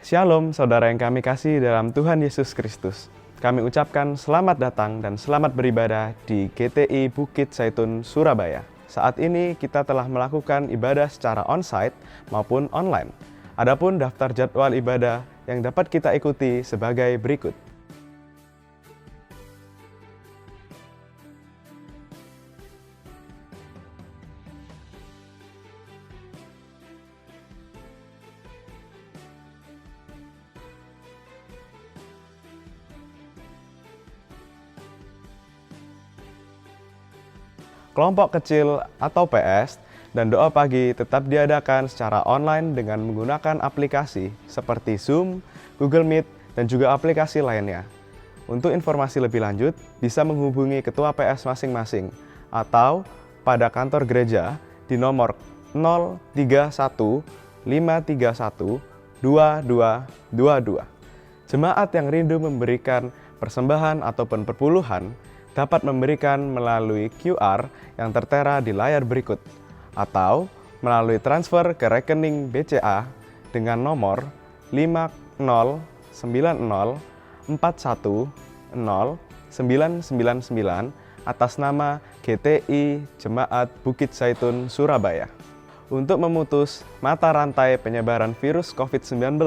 Shalom saudara yang kami kasih dalam Tuhan Yesus Kristus. Kami ucapkan selamat datang dan selamat beribadah di GTI Bukit Zaitun, Surabaya. Saat ini kita telah melakukan ibadah secara on-site maupun online. Adapun daftar jadwal ibadah yang dapat kita ikuti sebagai berikut. Kelompok kecil atau PS dan doa pagi tetap diadakan secara online dengan menggunakan aplikasi seperti Zoom, Google Meet, dan juga aplikasi lainnya. Untuk informasi lebih lanjut, bisa menghubungi ketua PS masing-masing atau pada kantor gereja di nomor 031 531 2222. Jemaat yang rindu memberikan persembahan ataupun perpuluhan dapat memberikan melalui QR yang tertera di layar berikut atau melalui transfer ke rekening BCA dengan nomor 50904100999 atas nama GTI Jemaat Bukit Zaitun Surabaya. Untuk memutus mata rantai penyebaran virus COVID-19,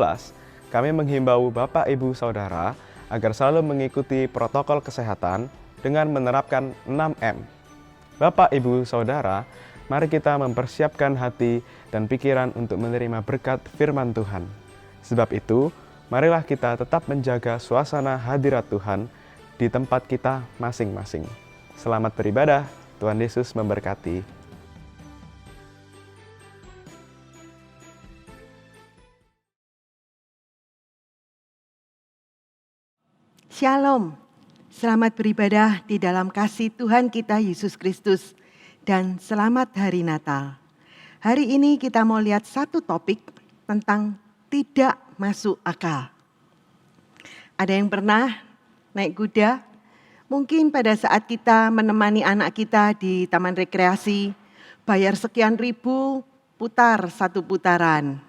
kami menghimbau Bapak Ibu Saudara agar selalu mengikuti protokol kesehatan dengan menerapkan 6M. Bapak, Ibu, Saudara, mari kita mempersiapkan hati dan pikiran untuk menerima berkat firman Tuhan. Sebab itu, marilah kita tetap menjaga suasana hadirat Tuhan di tempat kita masing-masing. Selamat beribadah, Tuhan Yesus memberkati. Shalom. Selamat beribadah di dalam kasih Tuhan kita Yesus Kristus dan selamat hari Natal. Hari ini kita mau lihat satu topik tentang tidak masuk akal. Ada yang pernah naik kuda? Mungkin pada saat kita menemani anak kita di taman rekreasi, bayar sekian ribu, putar satu putaran.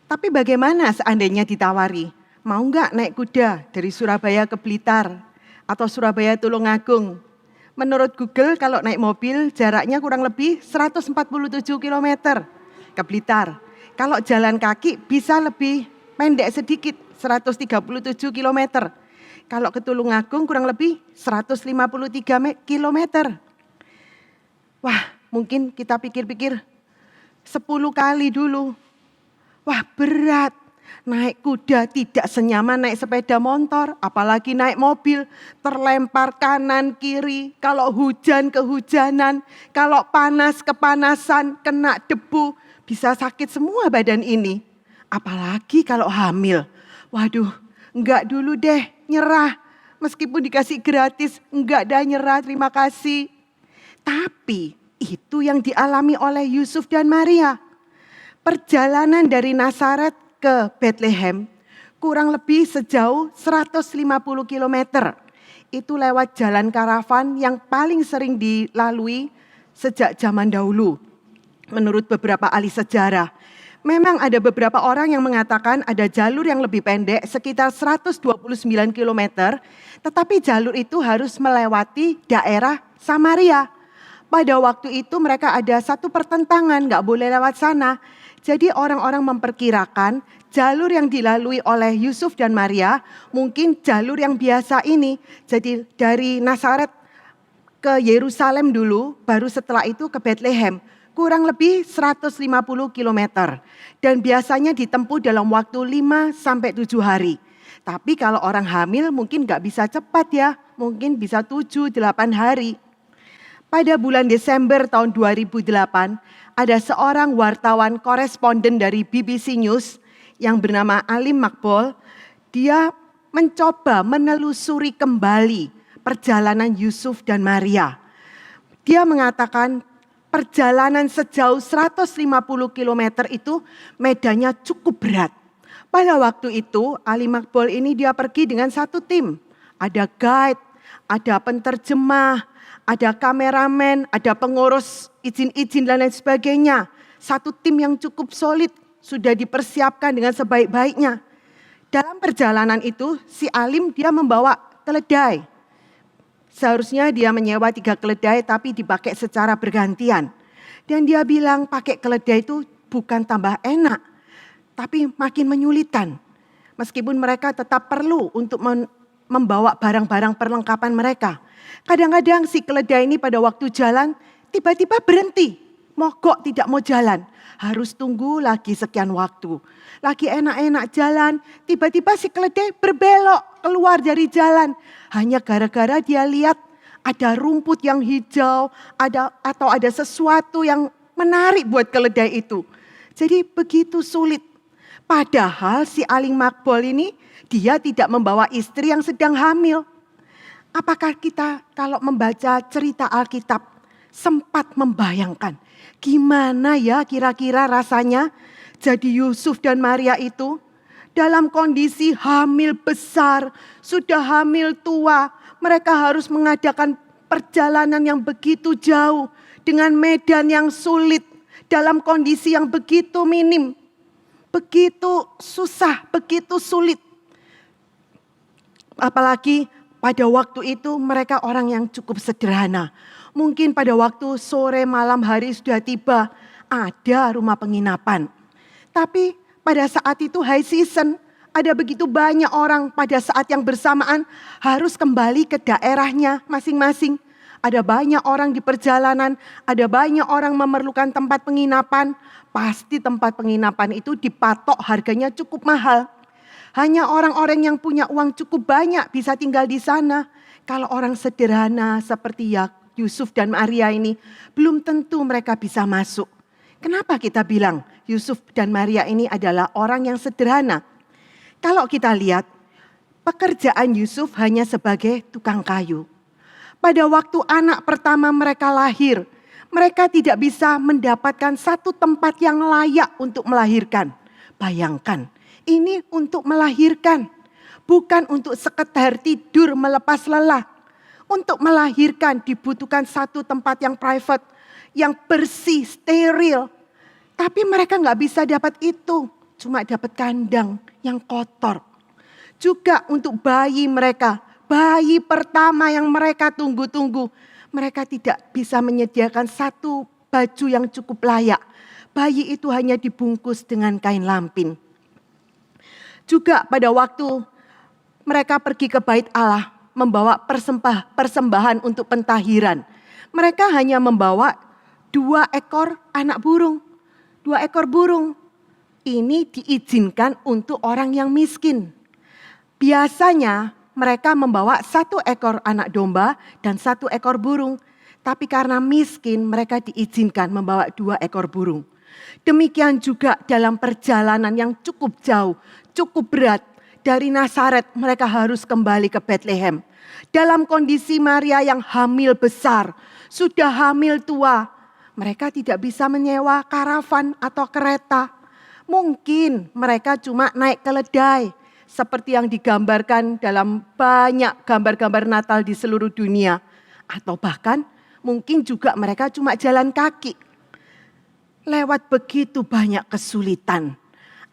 Tapi bagaimana seandainya ditawari, mau nggak naik kuda dari Surabaya ke Blitar? Atau Surabaya Tulungagung. Menurut Google kalau naik mobil jaraknya kurang lebih 147 km ke Blitar. Kalau jalan kaki bisa lebih pendek sedikit 137 km. Kalau ke Tulungagung kurang lebih 153 km. Wah, mungkin kita pikir-pikir 10 kali dulu. Wah, berat. Naik kuda tidak senyaman naik sepeda motor, apalagi naik mobil, terlempar kanan kiri, kalau hujan kehujanan, kalau panas kepanasan, kena debu, bisa sakit semua badan ini. Apalagi kalau hamil, waduh enggak dulu deh, nyerah. Meskipun dikasih gratis, enggak dah nyerah, terima kasih. Tapi itu yang dialami oleh Yusuf dan Maria. Perjalanan dari Nazaret ke Bethlehem kurang lebih sejauh 150 km. Itu lewat jalan karavan yang paling sering dilalui sejak zaman dahulu. Menurut beberapa ahli sejarah, memang ada beberapa orang yang mengatakan ada jalur yang lebih pendek sekitar 129 km, tetapi jalur itu harus melewati daerah Samaria. Pada waktu itu mereka ada satu pertentangan, nggak boleh lewat sana. Jadi orang-orang memperkirakan jalur yang dilalui oleh Yusuf dan Maria mungkin jalur yang biasa ini. Jadi dari Nazaret ke Yerusalem dulu, baru setelah itu ke Bethlehem. Kurang lebih 150 km. Dan biasanya ditempuh dalam waktu 5-7 hari. Tapi kalau orang hamil mungkin nggak bisa cepat ya, mungkin bisa 7-8 hari. Pada bulan Desember tahun 2008, ada seorang wartawan koresponden dari BBC News yang bernama Alim Makbul. Dia mencoba menelusuri kembali perjalanan Yusuf dan Maria. Dia mengatakan perjalanan sejauh 150 km itu medannya cukup berat. Pada waktu itu Alim Makbul ini dia pergi dengan satu tim. Ada guide, ada penterjemah, ada kameramen, ada pengurus izin-izin dan lain sebagainya. Satu tim yang cukup solid, sudah dipersiapkan dengan sebaik-baiknya. dalam perjalanan itu si alim dia membawa keledai. Seharusnya dia menyewa 3 keledai tapi dipakai secara bergantian. Dan dia bilang pakai keledai itu bukan tambah enak, tapi makin menyulitkan. Meskipun mereka tetap perlu untuk membawa barang-barang perlengkapan mereka. Kadang-kadang si keledai ini pada waktu jalan tiba-tiba berhenti, mogok tidak mau jalan. Harus tunggu lagi sekian waktu. Lagi enak-enak jalan, tiba-tiba si keledai berbelok keluar dari jalan. Hanya gara-gara dia lihat ada rumput yang hijau, atau ada sesuatu yang menarik buat keledai itu. Jadi begitu sulit. Padahal si alim makbol ini dia tidak membawa istri yang sedang hamil. Apakah kita kalau membaca cerita Alkitab sempat membayangkan gimana ya kira-kira rasanya jadi Yusuf dan Maria itu dalam kondisi hamil besar, sudah hamil tua. Mereka harus mengadakan perjalanan yang begitu jauh dengan medan yang sulit dalam kondisi yang begitu minim. Begitu susah, begitu sulit. Apalagi pada waktu itu mereka orang yang cukup sederhana. Mungkin pada waktu sore malam hari sudah tiba, ada rumah penginapan. Tapi pada saat itu high season, ada begitu banyak orang pada saat yang bersamaan harus kembali ke daerahnya masing-masing. Ada banyak orang di perjalanan, ada banyak orang memerlukan tempat penginapan. Pasti tempat penginapan itu dipatok harganya cukup mahal. Hanya orang-orang yang punya uang cukup banyak bisa tinggal di sana. Kalau orang sederhana seperti Yusuf dan Maria ini, belum tentu mereka bisa masuk. Kenapa kita bilang Yusuf dan Maria ini adalah orang yang sederhana? Kalau kita lihat, pekerjaan Yusuf hanya sebagai tukang kayu. Pada waktu anak pertama mereka lahir, mereka tidak bisa mendapatkan satu tempat yang layak untuk melahirkan. Bayangkan, ini untuk melahirkan, bukan untuk sekedar tidur melepas lelah. Untuk melahirkan dibutuhkan satu tempat yang private, yang bersih, steril. Tapi mereka nggak bisa dapat itu, cuma dapat kandang yang kotor. Juga untuk bayi mereka, bayi pertama yang mereka tunggu-tunggu. Mereka tidak bisa menyediakan satu baju yang cukup layak. Bayi itu hanya dibungkus dengan kain lampin. Juga pada waktu mereka pergi ke bait Allah, membawa persembahan untuk pentahiran. Mereka hanya membawa 2 ekor anak burung. 2 ekor burung. Ini diizinkan untuk orang yang miskin. Biasanya mereka membawa 1 ekor anak domba dan 1 ekor burung. Tapi karena miskin mereka diizinkan membawa 2 ekor burung. Demikian juga dalam perjalanan yang cukup jauh, cukup berat. Dari Nazaret mereka harus kembali ke Bethlehem. Dalam kondisi Maria yang hamil besar, sudah hamil tua. Mereka tidak bisa menyewa karavan atau kereta. Mungkin mereka cuma naik keledai. Seperti yang digambarkan dalam banyak gambar-gambar Natal di seluruh dunia. Atau bahkan mungkin juga mereka cuma jalan kaki. Lewat begitu banyak kesulitan.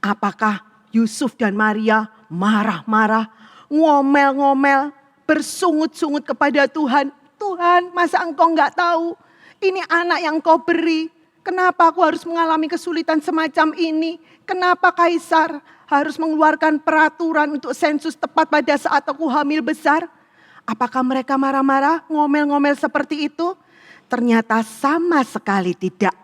Apakah Yusuf dan Maria marah-marah, ngomel-ngomel, bersungut-sungut kepada Tuhan. Tuhan, masa engkau enggak tahu? Ini anak yang kau beri. Kenapa aku harus mengalami kesulitan semacam ini? Kenapa Kaisar harus mengeluarkan peraturan untuk sensus tepat pada saat aku hamil besar? Apakah mereka marah-marah, ngomel-ngomel seperti itu? Ternyata sama sekali tidak.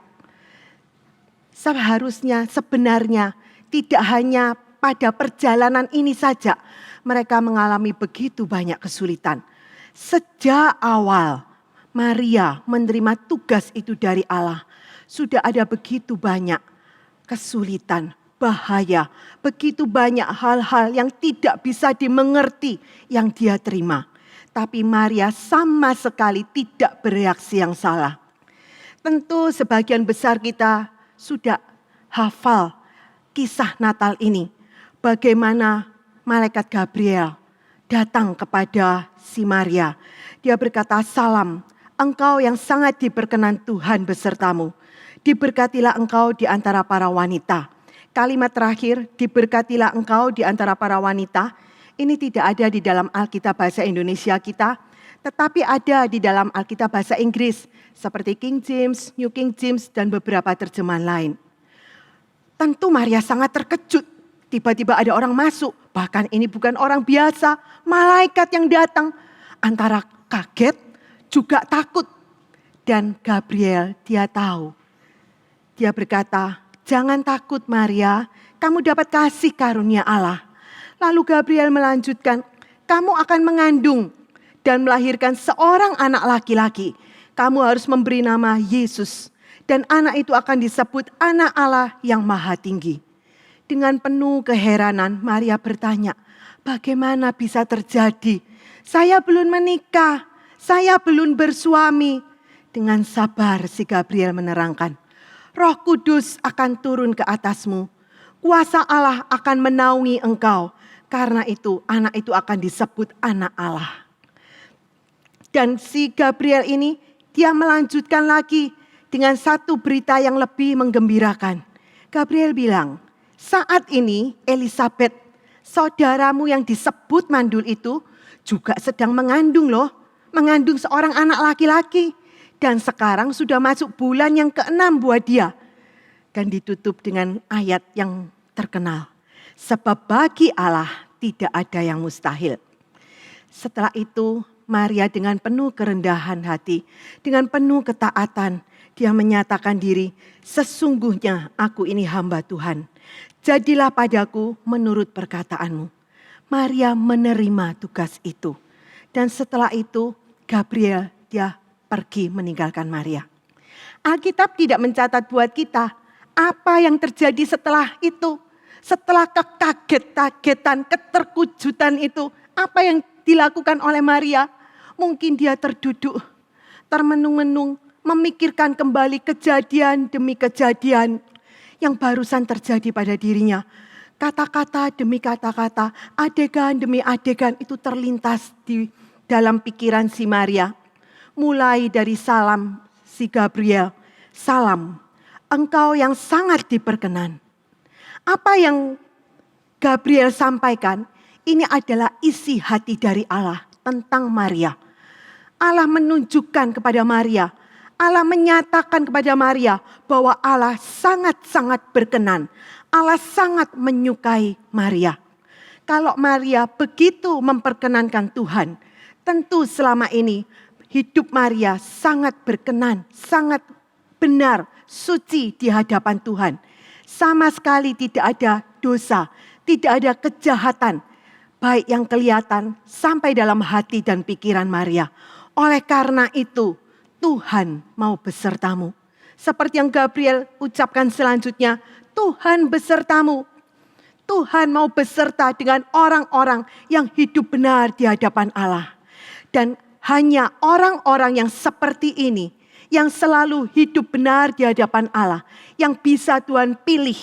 Sebenarnya tidak hanya pada perjalanan ini saja mereka mengalami begitu banyak kesulitan. Sejak awal Maria menerima tugas itu dari Allah, sudah ada begitu banyak kesulitan, bahaya, begitu banyak hal-hal yang tidak bisa dimengerti yang dia terima. Tapi Maria sama sekali tidak bereaksi yang salah. Tentu sebagian besar kita sudah hafal kisah Natal ini. Bagaimana malaikat Gabriel datang kepada si Maria. Dia berkata, "Salam, engkau yang sangat diberkenan Tuhan besertamu. Diberkatilah engkau di antara para wanita. kalimat terakhir, diberkatilah engkau di antara para wanita, ini tidak ada di dalam Alkitab bahasa Indonesia kita, tetapi ada di dalam Alkitab bahasa Inggris, seperti King James, New King James, dan beberapa terjemahan lain. Tentu Maria sangat terkejut, tiba-tiba ada orang masuk, bahkan ini bukan orang biasa, malaikat yang datang, antara kaget juga takut. Dan Gabriel dia tahu, dia berkata, jangan takut Maria, kamu dapat kasih karunia Allah. Lalu Gabriel melanjutkan, kamu akan mengandung dan melahirkan seorang anak laki-laki. Kamu harus memberi nama Yesus. Dan anak itu akan disebut anak Allah yang maha tinggi. Dengan penuh keheranan Maria bertanya, bagaimana bisa terjadi? Saya belum menikah, saya belum bersuami. Dengan sabar si Gabriel menerangkan, Roh Kudus akan turun ke atasmu. Kuasa Allah akan menaungi engkau. Karena itu anak itu akan disebut anak Allah. Dan si Gabriel ini dia melanjutkan lagi dengan satu berita yang lebih menggembirakan. Gabriel bilang, saat ini Elisabet, saudaramu yang disebut mandul itu juga sedang mengandung loh. Mengandung seorang anak laki-laki. Dan sekarang sudah masuk bulan yang ke-6 buat dia. Dan ditutup dengan ayat yang terkenal. Sebab bagi Allah tidak ada yang mustahil. Setelah itu Maria dengan penuh kerendahan hati, dengan penuh ketaatan, dia menyatakan diri, sesungguhnya aku ini hamba Tuhan. Jadilah padaku menurut perkataanmu. Maria menerima tugas itu. Dan setelah itu Gabriel dia pergi meninggalkan Maria. Alkitab tidak mencatat buat kita apa yang terjadi setelah itu. Setelah kekaget-kagetan, keterkejutan itu, apa yang dilakukan oleh Maria? Mungkin dia terduduk, termenung-menung, memikirkan kembali kejadian demi kejadian yang barusan terjadi pada dirinya. Kata-kata demi kata-kata, adegan demi adegan itu terlintas di dalam pikiran si Maria. Mulai dari salam si Gabriel, salam, engkau yang sangat diperkenan. Apa yang Gabriel sampaikan, ini adalah isi hati dari Allah tentang Maria. Allah menunjukkan kepada Maria, Allah menyatakan kepada Maria bahwa Allah sangat-sangat berkenan. Allah sangat menyukai Maria. Kalau Maria begitu memperkenankan Tuhan, tentu selama ini hidup Maria sangat berkenan, sangat benar, suci di hadapan Tuhan. Sama sekali tidak ada dosa, tidak ada kejahatan, baik yang kelihatan sampai dalam hati dan pikiran Maria. Oleh karena itu, Tuhan mau besertamu. Seperti yang Gabriel ucapkan selanjutnya, Tuhan besertamu. Tuhan mau beserta dengan orang-orang yang hidup benar di hadapan Allah. Dan hanya orang-orang yang seperti ini, yang selalu hidup benar di hadapan Allah, yang bisa Tuhan pilih,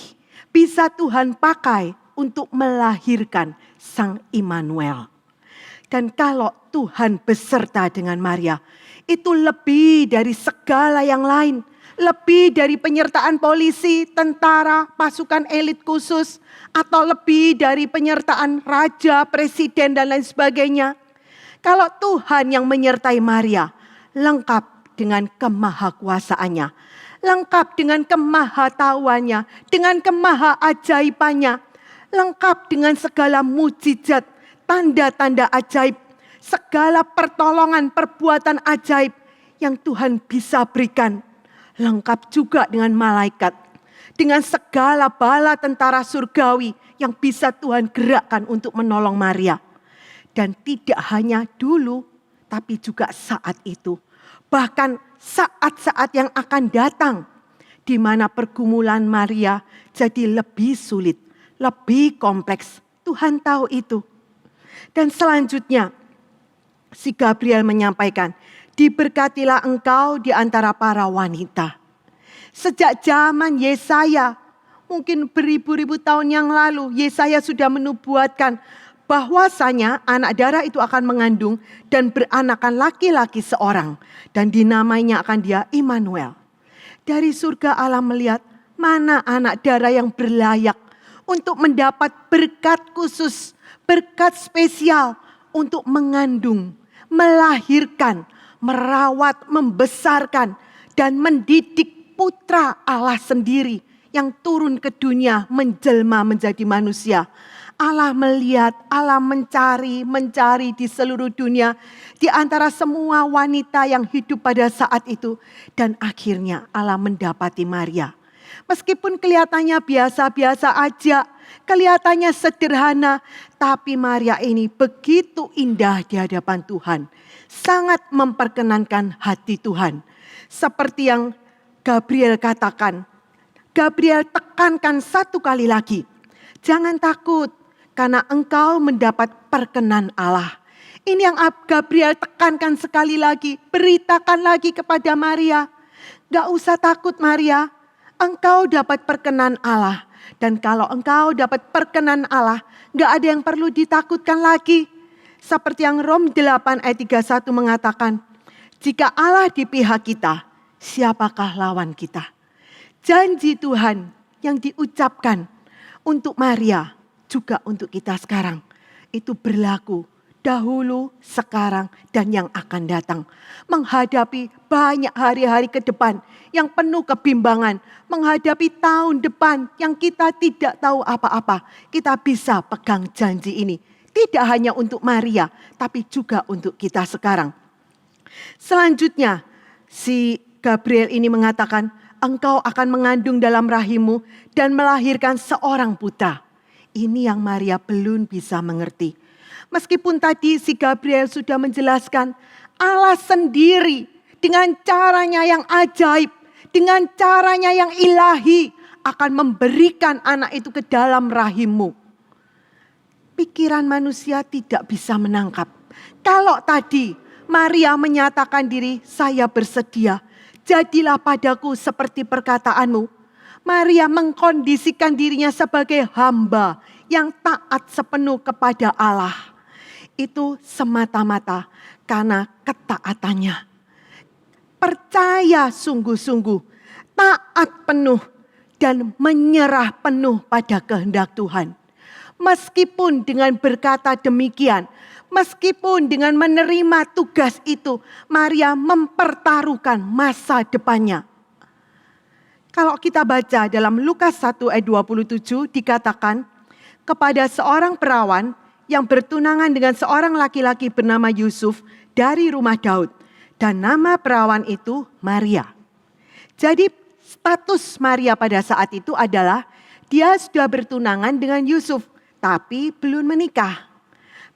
bisa Tuhan pakai untuk melahirkan Sang Immanuel. Dan kalau Tuhan beserta dengan Maria, itu lebih dari segala yang lain. Lebih dari penyertaan polisi, tentara, pasukan elit khusus, atau lebih dari penyertaan raja, presiden, dan lain sebagainya. Kalau Tuhan yang menyertai Maria, lengkap dengan kemahakuasaannya, lengkap dengan kemahatauannya, dengan kemahaajaibannya, lengkap dengan segala mujizat, tanda-tanda ajaib, segala pertolongan, perbuatan ajaib yang Tuhan bisa berikan. Lengkap juga dengan malaikat, dengan segala bala tentara surgawi yang bisa Tuhan gerakkan untuk menolong Maria. Dan tidak hanya dulu, tapi juga saat itu. Bahkan saat-saat yang akan datang, di mana pergumulan Maria jadi lebih sulit, lebih kompleks. Tuhan tahu itu. Dan selanjutnya, si Gabriel menyampaikan, diberkatilah engkau di antara para wanita. Sejak zaman Yesaya, mungkin beribu-ribu tahun yang lalu, Yesaya sudah menubuatkan bahwasanya anak darah itu akan mengandung dan beranakan laki-laki seorang. Dan dinamainya akan dia Immanuel. Dari surga Allah melihat mana anak darah yang berlayak untuk mendapat berkat khusus, berkat spesial untuk mengandung, melahirkan, merawat, membesarkan, dan mendidik putra Allah sendiri yang turun ke dunia menjelma menjadi manusia. Allah melihat, Allah mencari di seluruh dunia, di antara semua wanita yang hidup pada saat itu. Dan akhirnya Allah mendapati Maria. Meskipun kelihatannya biasa-biasa aja, kelihatannya sederhana, tapi Maria ini begitu indah di hadapan Tuhan. Sangat memperkenankan hati Tuhan. Seperti yang Gabriel katakan, Gabriel tekankan satu kali lagi, jangan takut karena engkau mendapat perkenan Allah. Ini yang Gabriel tekankan sekali lagi, beritakan lagi kepada Maria. Gak usah takut Maria, engkau dapat perkenan Allah. Dan kalau engkau dapat perkenan Allah, gak ada yang perlu ditakutkan lagi. Seperti yang Rom 8 ayat 31 mengatakan, jika Allah di pihak kita, siapakah lawan kita? Janji Tuhan yang diucapkan untuk Maria, juga untuk kita sekarang. Itu berlaku dahulu, sekarang, dan yang akan datang. Menghadapi banyak hari-hari ke depan yang penuh kebimbangan. Menghadapi tahun depan yang kita tidak tahu apa-apa. Kita bisa pegang janji ini. Tidak hanya untuk Maria, tapi juga untuk kita sekarang. Selanjutnya, si Gabriel ini mengatakan, engkau akan mengandung dalam rahimmu dan melahirkan seorang putra. Ini yang Maria belum bisa mengerti. Meskipun tadi si Gabriel sudah menjelaskan, Allah sendiri dengan caranya yang ajaib, dengan caranya yang ilahi akan memberikan anak itu ke dalam rahimmu. Pikiran manusia tidak bisa menangkap. Kalau tadi Maria menyatakan diri, saya bersedia, jadilah padaku seperti perkataanmu. Maria mengkondisikan dirinya sebagai hamba yang taat sepenuh kepada Allah. Itu semata-mata karena ketaatannya. Percaya sungguh-sungguh, taat penuh dan menyerah penuh pada kehendak Tuhan. Meskipun dengan berkata demikian, meskipun dengan menerima tugas itu, Maria mempertaruhkan masa depannya. Kalau kita baca dalam Lukas 1 ayat 27 dikatakan, kepada seorang perawan yang bertunangan dengan seorang laki-laki bernama Yusuf dari rumah Daud. Dan nama perawan itu Maria. Jadi status Maria pada saat itu adalah dia sudah bertunangan dengan Yusuf, tapi belum menikah.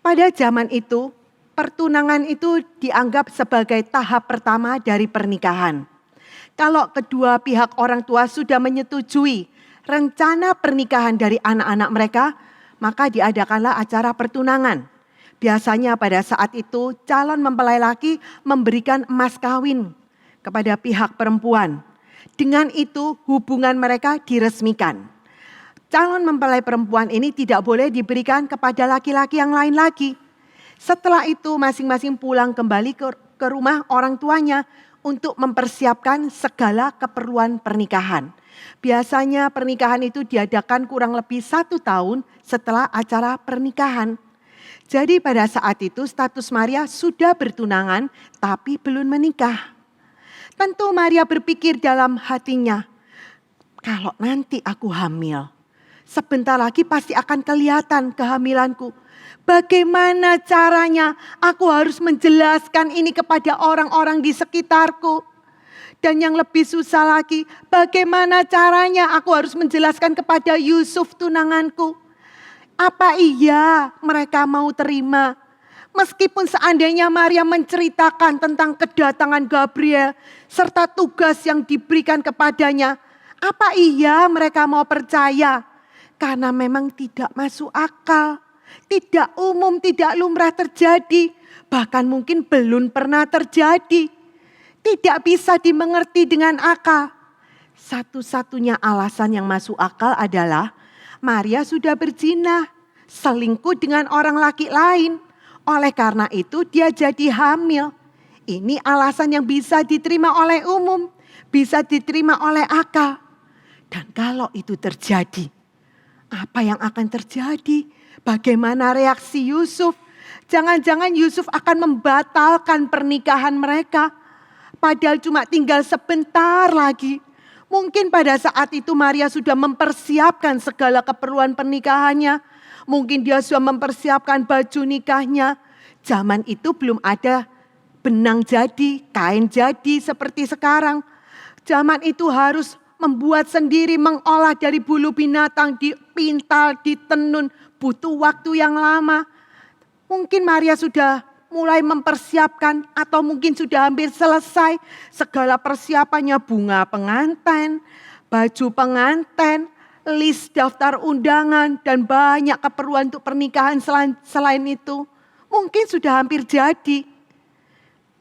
Pada zaman itu, pertunangan itu dianggap sebagai tahap pertama dari pernikahan. Kalau kedua pihak orang tua sudah menyetujui rencana pernikahan dari anak-anak mereka, maka diadakanlah acara pertunangan. Biasanya pada saat itu calon mempelai laki memberikan emas kawin kepada pihak perempuan. Dengan itu hubungan mereka diresmikan. Calon mempelai perempuan ini tidak boleh diberikan kepada laki-laki yang lain lagi. Setelah itu masing-masing pulang kembali ke rumah orang tuanya untuk mempersiapkan segala keperluan pernikahan. Biasanya pernikahan itu diadakan kurang lebih 1 tahun setelah acara pernikahan. Jadi pada saat itu status Maria sudah bertunangan tapi belum menikah. Tentu Maria berpikir dalam hatinya, kalau nanti aku hamil, sebentar lagi pasti akan kelihatan kehamilanku. Bagaimana caranya aku harus menjelaskan ini kepada orang-orang di sekitarku. Dan yang lebih susah lagi, bagaimana caranya aku harus menjelaskan kepada Yusuf tunanganku. Apa iya mereka mau terima? Meskipun seandainya Maria menceritakan tentang kedatangan Gabriel serta tugas yang diberikan kepadanya, apa iya mereka mau percaya? Karena memang tidak masuk akal, tidak umum, tidak lumrah terjadi, bahkan mungkin belum pernah terjadi. Tidak bisa dimengerti dengan akal. Satu-satunya alasan yang masuk akal adalah Maria sudah berzina, selingkuh dengan orang laki lain. Oleh karena itu dia jadi hamil. Ini alasan yang bisa diterima oleh umum, bisa diterima oleh akal. Dan kalau itu terjadi, Apa yang akan terjadi? Bagaimana reaksi Yusuf? Jangan-jangan Yusuf akan membatalkan pernikahan mereka. Padahal cuma tinggal sebentar lagi. Mungkin pada saat itu Maria sudah mempersiapkan segala keperluan pernikahannya. Mungkin dia sudah mempersiapkan baju nikahnya. Zaman itu belum ada benang jadi, kain jadi seperti sekarang. Zaman itu harus membuat sendiri, mengolah dari bulu binatang, dipintal, ditenun. Butuh waktu yang lama. Mungkin Maria sudah mulai mempersiapkan atau mungkin sudah hampir selesai segala persiapannya, bunga pengantin, baju pengantin, list daftar undangan dan banyak keperluan untuk pernikahan selain itu. Mungkin sudah hampir jadi.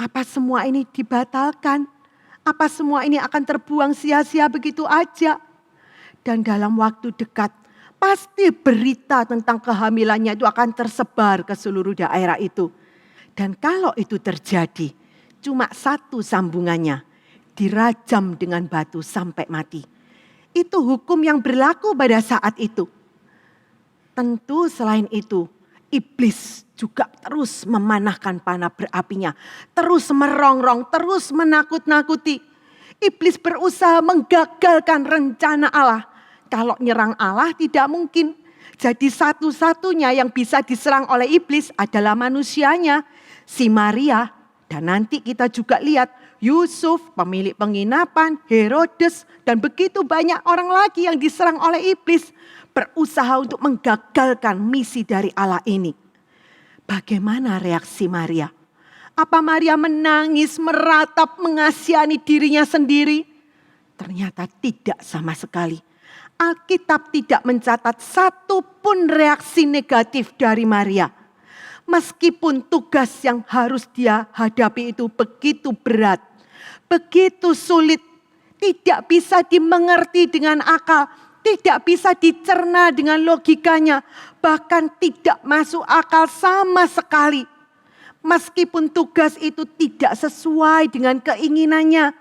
Apa semua ini dibatalkan? Apa semua ini akan terbuang sia-sia begitu aja? Dan dalam waktu dekat pasti berita tentang kehamilannya itu akan tersebar ke seluruh daerah itu. Dan kalau itu terjadi, cuma satu sambungannya, dirajam dengan batu sampai mati. Itu hukum yang berlaku pada saat itu. Tentu selain itu, iblis juga terus memanahkan panah berapinya. Terus merongrong, terus menakut-nakuti. Iblis berusaha menggagalkan rencana Allah. Kalau nyerang Allah tidak mungkin. Jadi satu-satunya yang bisa diserang oleh iblis adalah manusianya. Si Maria, dan nanti kita juga lihat Yusuf, pemilik penginapan, Herodes, dan begitu banyak orang lagi yang diserang oleh iblis. Berusaha untuk menggagalkan misi dari Allah ini. Bagaimana reaksi Maria? Apa Maria menangis, meratap, mengasihani dirinya sendiri? Ternyata tidak sama sekali. Alkitab tidak mencatat satu pun reaksi negatif dari Maria. Meskipun tugas yang harus dia hadapi itu begitu berat, begitu sulit, tidak bisa dimengerti dengan akal, tidak bisa dicerna dengan logikanya, bahkan tidak masuk akal sama sekali. Meskipun tugas itu tidak sesuai dengan keinginannya,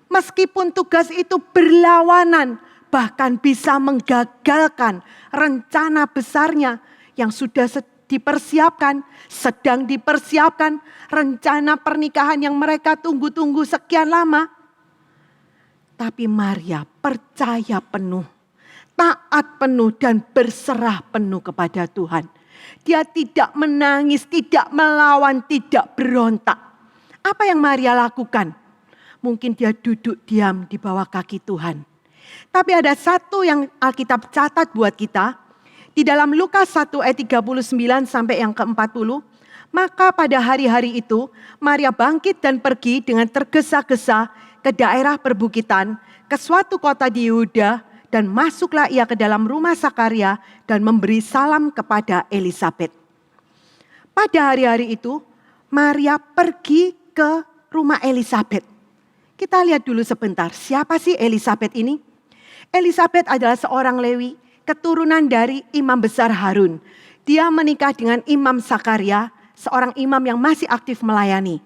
meskipun tugas itu berlawanan, bahkan bisa menggagalkan rencana besarnya yang sudah dipersiapkan, sedang dipersiapkan rencana pernikahan yang mereka tunggu-tunggu sekian lama. Tapi Maria percaya penuh, taat penuh dan berserah penuh kepada Tuhan. Dia tidak menangis, tidak melawan, tidak berontak. Apa yang Maria lakukan? Mungkin dia duduk diam di bawah kaki Tuhan. Tapi ada satu yang Alkitab catat buat kita. Di dalam Lukas 1 ayat 39 sampai yang ke-40. Maka pada hari-hari itu Maria bangkit dan pergi dengan tergesa-gesa ke daerah perbukitan, ke suatu kota di Yehuda, dan masuklah ia ke dalam rumah Sakaria dan memberi salam kepada Elisabet. Pada hari-hari itu Maria pergi ke rumah Elisabet. Kita lihat dulu sebentar, siapa sih Elisabet ini? Elisabet adalah seorang Lewi, keturunan dari imam besar Harun. Dia menikah dengan Imam Sakaria, seorang imam yang masih aktif melayani.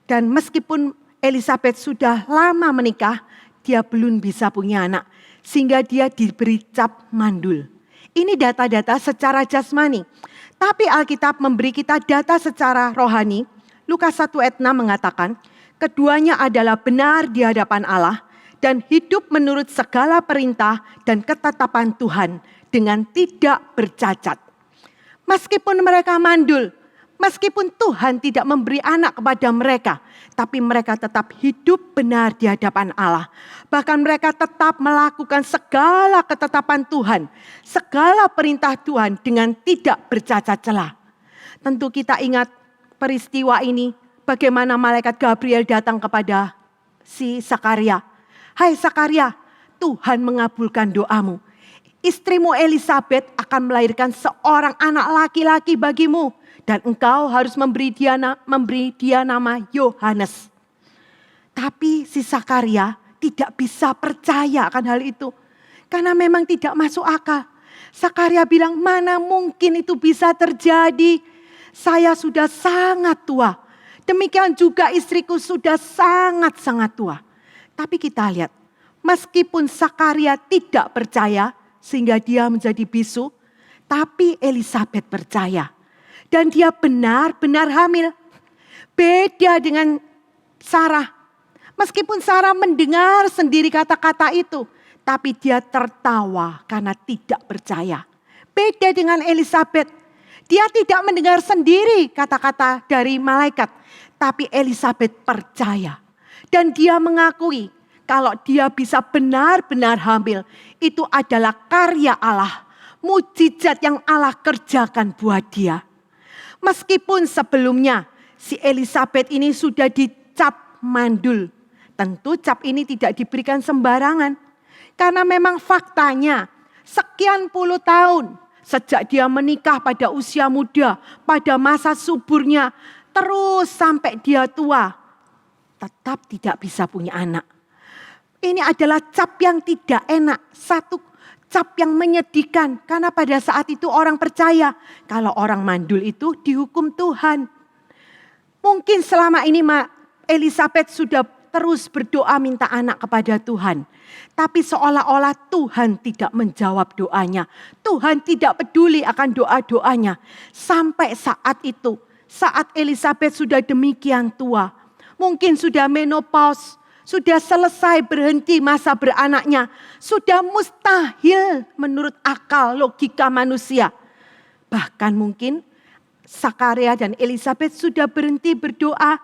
Dan meskipun Elisabet sudah lama menikah, dia belum bisa punya anak. Sehingga dia diberi cap mandul. Ini data-data secara jasmani. Tapi Alkitab memberi kita data secara rohani. Lukas 1 ayat 6 mengatakan, keduanya adalah benar di hadapan Allah dan hidup menurut segala perintah dan ketetapan Tuhan dengan tidak bercacat. Meskipun mereka mandul, meskipun Tuhan tidak memberi anak kepada mereka, tapi mereka tetap hidup benar di hadapan Allah. Bahkan mereka tetap melakukan segala ketetapan Tuhan, segala perintah Tuhan dengan tidak bercacat celah. Tentu kita ingat peristiwa ini, bagaimana malaikat Gabriel datang kepada si Sakaria. Hai Sakaria, Tuhan mengabulkan doamu. Istrimu Elisabet akan melahirkan seorang anak laki-laki bagimu. Dan engkau harus memberi dia nama Yohanes. Tapi si Sakaria tidak bisa percaya akan hal itu. Karena memang tidak masuk akal. Sakaria bilang, mana mungkin itu bisa terjadi. Saya sudah sangat tua. Demikian juga istriku sudah sangat-sangat tua. Tapi kita lihat, meskipun Sakaria tidak percaya, sehingga dia menjadi bisu. Tapi Elisabet percaya. Dan dia benar-benar hamil. Beda dengan Sarah. Meskipun Sarah mendengar sendiri kata-kata itu, tapi dia tertawa karena tidak percaya. Beda dengan Elisabet. Dia tidak mendengar sendiri kata-kata dari malaikat, tapi Elisabet percaya. Dan dia mengakui kalau dia bisa benar-benar hamil, itu adalah karya Allah. Mujizat yang Allah kerjakan buat dia. Meskipun sebelumnya si Elisabet ini sudah dicap mandul. Tentu cap ini tidak diberikan sembarangan. Karena memang faktanya sekian puluh tahun sejak dia menikah pada usia muda, pada masa suburnya, terus sampai dia tua, tetap tidak bisa punya anak. Ini adalah cap yang tidak enak, satu cap yang menyedihkan. Karena pada saat itu orang percaya kalau orang mandul itu dihukum Tuhan. Mungkin selama ini Elisabet sudah terus berdoa minta anak kepada Tuhan. Tapi seolah-olah Tuhan tidak menjawab doanya. Tuhan tidak peduli akan doa-doanya. Sampai saat itu, saat Elisabet sudah demikian tua. Mungkin sudah menopause, sudah selesai berhenti masa beranaknya. Sudah mustahil menurut akal logika manusia. Bahkan mungkin Zakaria dan Elisabet sudah berhenti berdoa.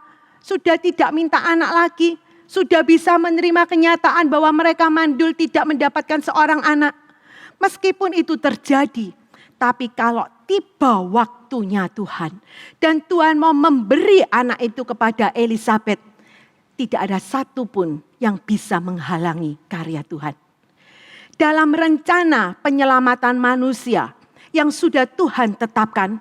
Sudah tidak minta anak lagi. Sudah bisa menerima kenyataan bahwa mereka mandul tidak mendapatkan seorang anak. Meskipun itu terjadi. Tapi kalau tiba waktunya Tuhan. Dan Tuhan mau memberi anak itu kepada Elisabet. Tidak ada satupun yang bisa menghalangi karya Tuhan. Dalam rencana penyelamatan manusia yang sudah Tuhan tetapkan,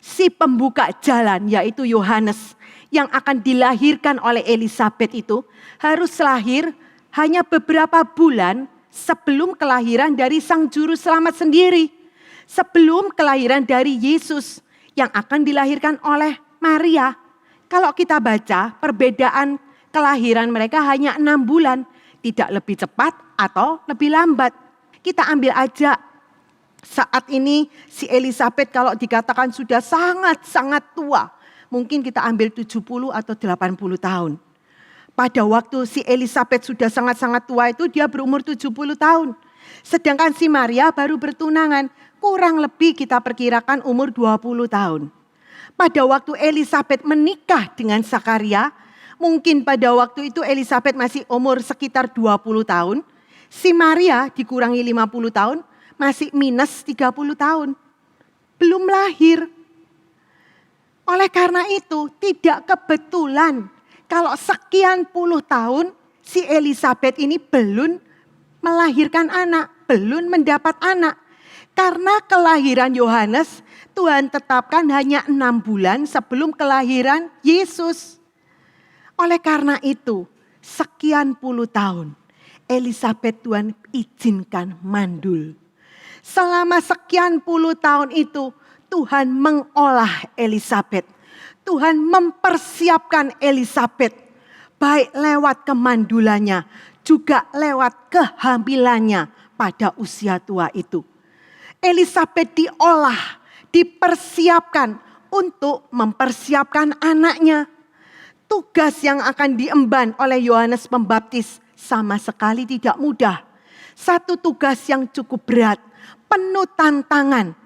si pembuka jalan yaitu Yohanes yang akan dilahirkan oleh Elisabet itu harus lahir hanya beberapa bulan sebelum kelahiran dari Sang Juru Selamat sendiri. Sebelum kelahiran dari Yesus yang akan dilahirkan oleh Maria. Kalau kita baca perbedaan kelahiran mereka hanya 6 bulan. Tidak lebih cepat atau lebih lambat. Kita ambil aja saat ini si Elisabet kalau dikatakan sudah sangat-sangat tua. Mungkin kita ambil 70 atau 80 tahun. Pada waktu si Elisabet sudah sangat-sangat tua itu dia berumur 70 tahun. Sedangkan si Maria baru bertunangan. Kurang lebih kita perkirakan umur 20 tahun. Pada waktu Elisabet menikah dengan Zakaria, mungkin pada waktu itu Elisabet masih umur sekitar 20 tahun. Si Maria dikurangi 50 tahun, masih minus 30 tahun. Belum lahir. Oleh karena itu tidak kebetulan kalau sekian puluh tahun si Elisabet ini belum melahirkan anak, belum mendapat anak. Karena kelahiran Yohanes Tuhan tetapkan hanya 6 bulan sebelum kelahiran Yesus. Oleh karena itu sekian puluh tahun Elisabet Tuhan izinkan mandul. Selama sekian puluh tahun itu Tuhan mengolah Elisabet. Tuhan mempersiapkan Elisabet. Baik lewat kemandulannya juga lewat kehamilannya pada usia tua itu. Elisabet diolah, dipersiapkan untuk mempersiapkan anaknya. Tugas yang akan diemban oleh Yohanes Pembaptis sama sekali tidak mudah. Satu tugas yang cukup berat, penuh tantangan.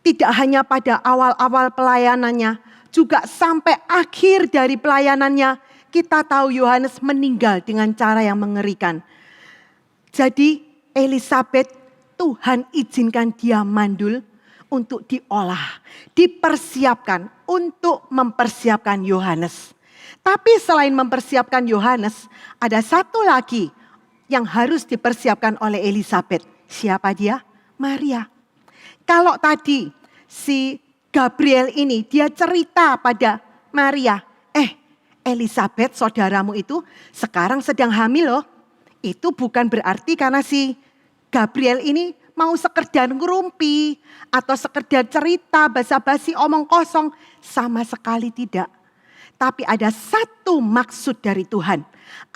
Tidak hanya pada awal-awal pelayanannya, juga sampai akhir dari pelayanannya, kita tahu Yohanes meninggal dengan cara yang mengerikan. Jadi Elisabet Tuhan izinkan dia mandul untuk diolah, dipersiapkan untuk mempersiapkan Yohanes. Tapi selain mempersiapkan Yohanes, ada satu lagi yang harus dipersiapkan oleh Elisabet. Siapa dia? Maria. Kalau tadi si Gabriel ini dia cerita pada Maria, Elisabet saudaramu itu sekarang sedang hamil loh. Itu bukan berarti karena si Gabriel ini mau sekedar ngerumpi atau sekedar cerita basa-basi omong kosong. Sama sekali tidak. Tapi ada satu maksud dari Tuhan.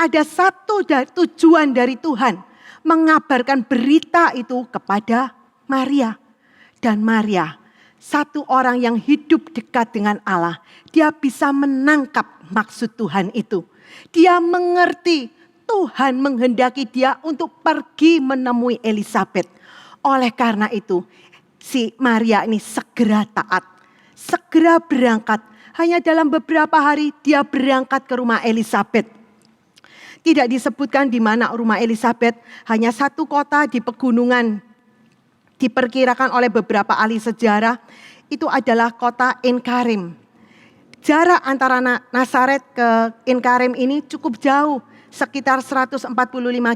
Ada satu tujuan dari Tuhan. mengabarkan berita itu kepada Maria. Dan Maria, satu orang yang hidup dekat dengan Allah, dia bisa menangkap maksud Tuhan itu. Dia mengerti Tuhan menghendaki dia untuk pergi menemui Elisabet. Oleh karena itu, si Maria ini segera taat, segera berangkat. Hanya dalam beberapa hari dia berangkat ke rumah Elisabet. Tidak disebutkan di mana rumah Elisabet, hanya satu kota di pegunungan. Diperkirakan oleh beberapa ahli sejarah, itu adalah kota En-Karim. Jarak antara Nazaret ke En-Karim ini cukup jauh, sekitar 145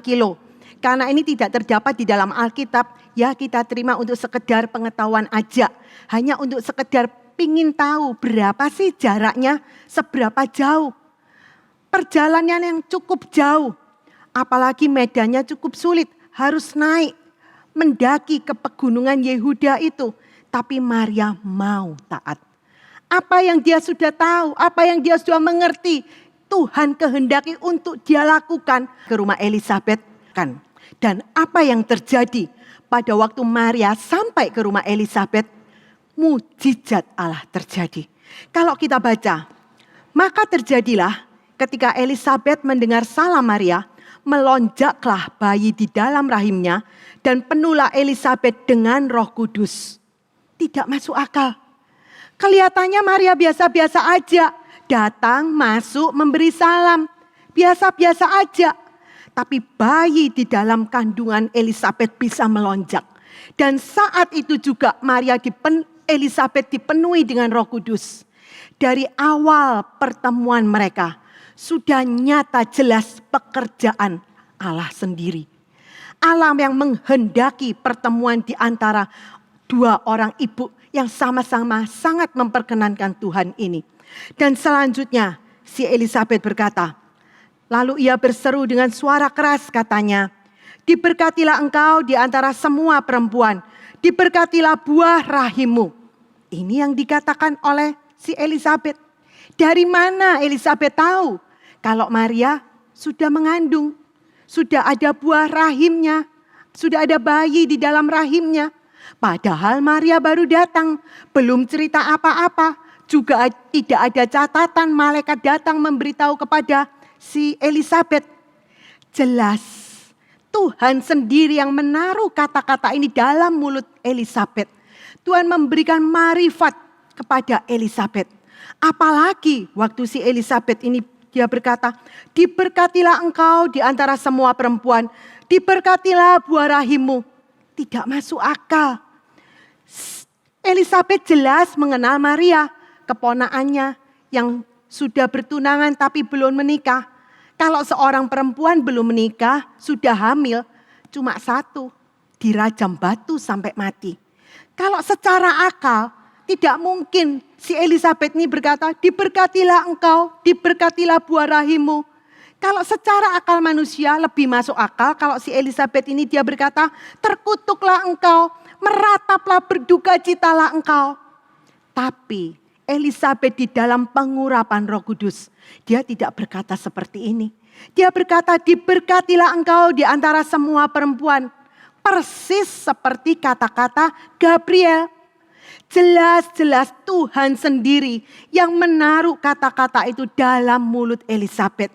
kilo. Karena ini tidak terdapat di dalam Alkitab, ya kita terima untuk sekedar pengetahuan aja. Hanya untuk sekedar pingin tahu berapa sih jaraknya, seberapa jauh. Perjalanan yang cukup jauh, apalagi medannya cukup sulit, harus naik, mendaki ke pegunungan Yehuda itu. Tapi Maria mau taat. Apa yang dia sudah tahu, apa yang dia sudah mengerti, Tuhan kehendaki untuk dia lakukan ke rumah Elisabet kan. Dan apa yang terjadi pada waktu Maria sampai ke rumah Elisabet, mujizat Allah terjadi. Kalau kita baca, maka terjadilah ketika Elisabet mendengar salam Maria, melonjaklah bayi di dalam rahimnya dan penuhlah Elisabet dengan Roh Kudus. Tidak masuk akal. Kelihatannya Maria biasa-biasa aja, datang, masuk, memberi salam, biasa-biasa aja. Tapi bayi di dalam kandungan Elisabet bisa melonjak. Dan saat itu juga Elisabet dipenuhi dengan Roh Kudus. Dari awal pertemuan mereka, sudah nyata jelas pekerjaan Allah sendiri. Allah yang menghendaki pertemuan di antara dua orang ibu yang sama-sama sangat memperkenankan Tuhan ini. Dan selanjutnya si Elisabet berkata, lalu ia berseru dengan suara keras katanya, diberkatilah engkau di antara semua perempuan, diberkatilah buah rahimmu. Ini yang dikatakan oleh si Elisabet. Dari mana Elisabet tahu kalau Maria sudah mengandung, sudah ada buah rahimnya, sudah ada bayi di dalam rahimnya. Padahal Maria baru datang, belum cerita apa-apa, juga tidak ada catatan malaikat datang memberitahu kepada si Elisabet. Jelas Tuhan sendiri yang menaruh kata-kata ini dalam mulut Elisabet. Tuhan memberikan marifat kepada Elisabet. Apalagi waktu si Elisabet ini dia berkata, diberkatilah engkau di antara semua perempuan, diberkatilah buah rahimmu. Tidak masuk akal. Elisabet jelas mengenal Maria, keponakannya yang sudah bertunangan tapi belum menikah. Kalau seorang perempuan belum menikah, sudah hamil, cuma satu, dirajam batu sampai mati. Kalau secara akal, tidak mungkin si Elisabet ini berkata, diberkatilah engkau, diberkatilah buah rahimmu. Kalau secara akal manusia lebih masuk akal, kalau si Elisabet ini dia berkata, terkutuklah engkau, merataplah berduka citalah engkau. Tapi Elisabet di dalam pengurapan Roh Kudus, dia tidak berkata seperti ini. Dia berkata, diberkatilah engkau di antara semua perempuan. Persis seperti kata-kata Gabriel. Jelas-jelas Tuhan sendiri yang menaruh kata-kata itu dalam mulut Elisabet.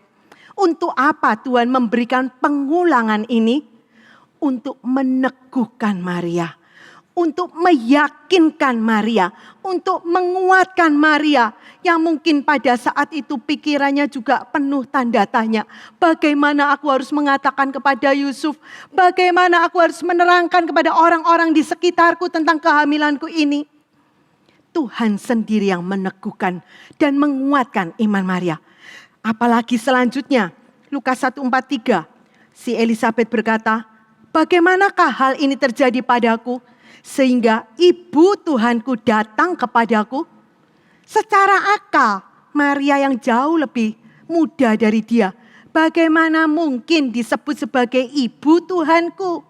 Untuk apa Tuhan memberikan pengulangan ini? Untuk meneguhkan Maria. Untuk meyakinkan Maria. Untuk menguatkan Maria. Yang mungkin pada saat itu pikirannya juga penuh tanda tanya. Bagaimana aku harus mengatakan kepada Yusuf? Bagaimana aku harus menerangkan kepada orang-orang di sekitarku tentang kehamilanku ini? Tuhan sendiri yang meneguhkan dan menguatkan iman Maria. Apalagi selanjutnya, Lukas 1:43, si Elisabet berkata, bagaimanakah hal ini terjadi padaku, sehingga ibu Tuhanku datang kepadaku? Secara akal, Maria yang jauh lebih muda dari dia, bagaimana mungkin disebut sebagai ibu Tuhanku?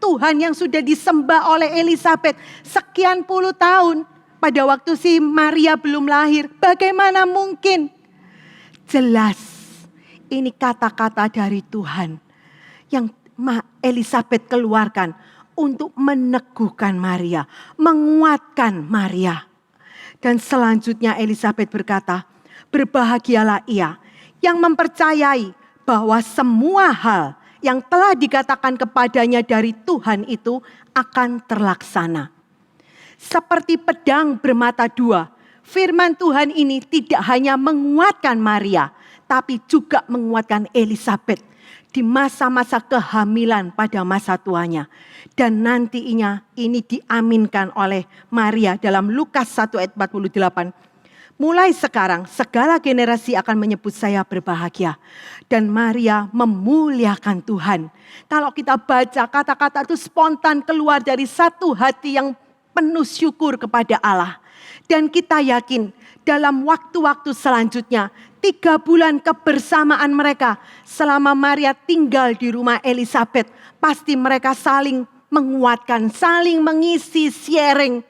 Tuhan yang sudah disembah oleh Elisabet sekian puluh tahun. Pada waktu si Maria belum lahir, bagaimana mungkin? Jelas ini kata-kata dari Tuhan. yang Elisabet keluarkan untuk meneguhkan Maria, menguatkan Maria. Dan selanjutnya Elisabet berkata, berbahagialah ia yang mempercayai bahwa semua hal yang telah dikatakan kepadanya dari Tuhan itu akan terlaksana. Seperti pedang bermata dua, firman Tuhan ini tidak hanya menguatkan Maria, tapi juga menguatkan Elisabet di masa-masa kehamilan pada masa tuanya. Dan nantinya ini diaminkan oleh Maria dalam Lukas 1 ayat 48. Mulai sekarang segala generasi akan menyebut saya berbahagia. Dan Maria memuliakan Tuhan. Kalau kita baca kata-kata itu spontan keluar dari satu hati yang penuh syukur kepada Allah. Dan kita yakin dalam waktu-waktu selanjutnya 3 bulan kebersamaan mereka selama Maria tinggal di rumah Elisabet, pasti mereka saling menguatkan, saling mengisi, sharing.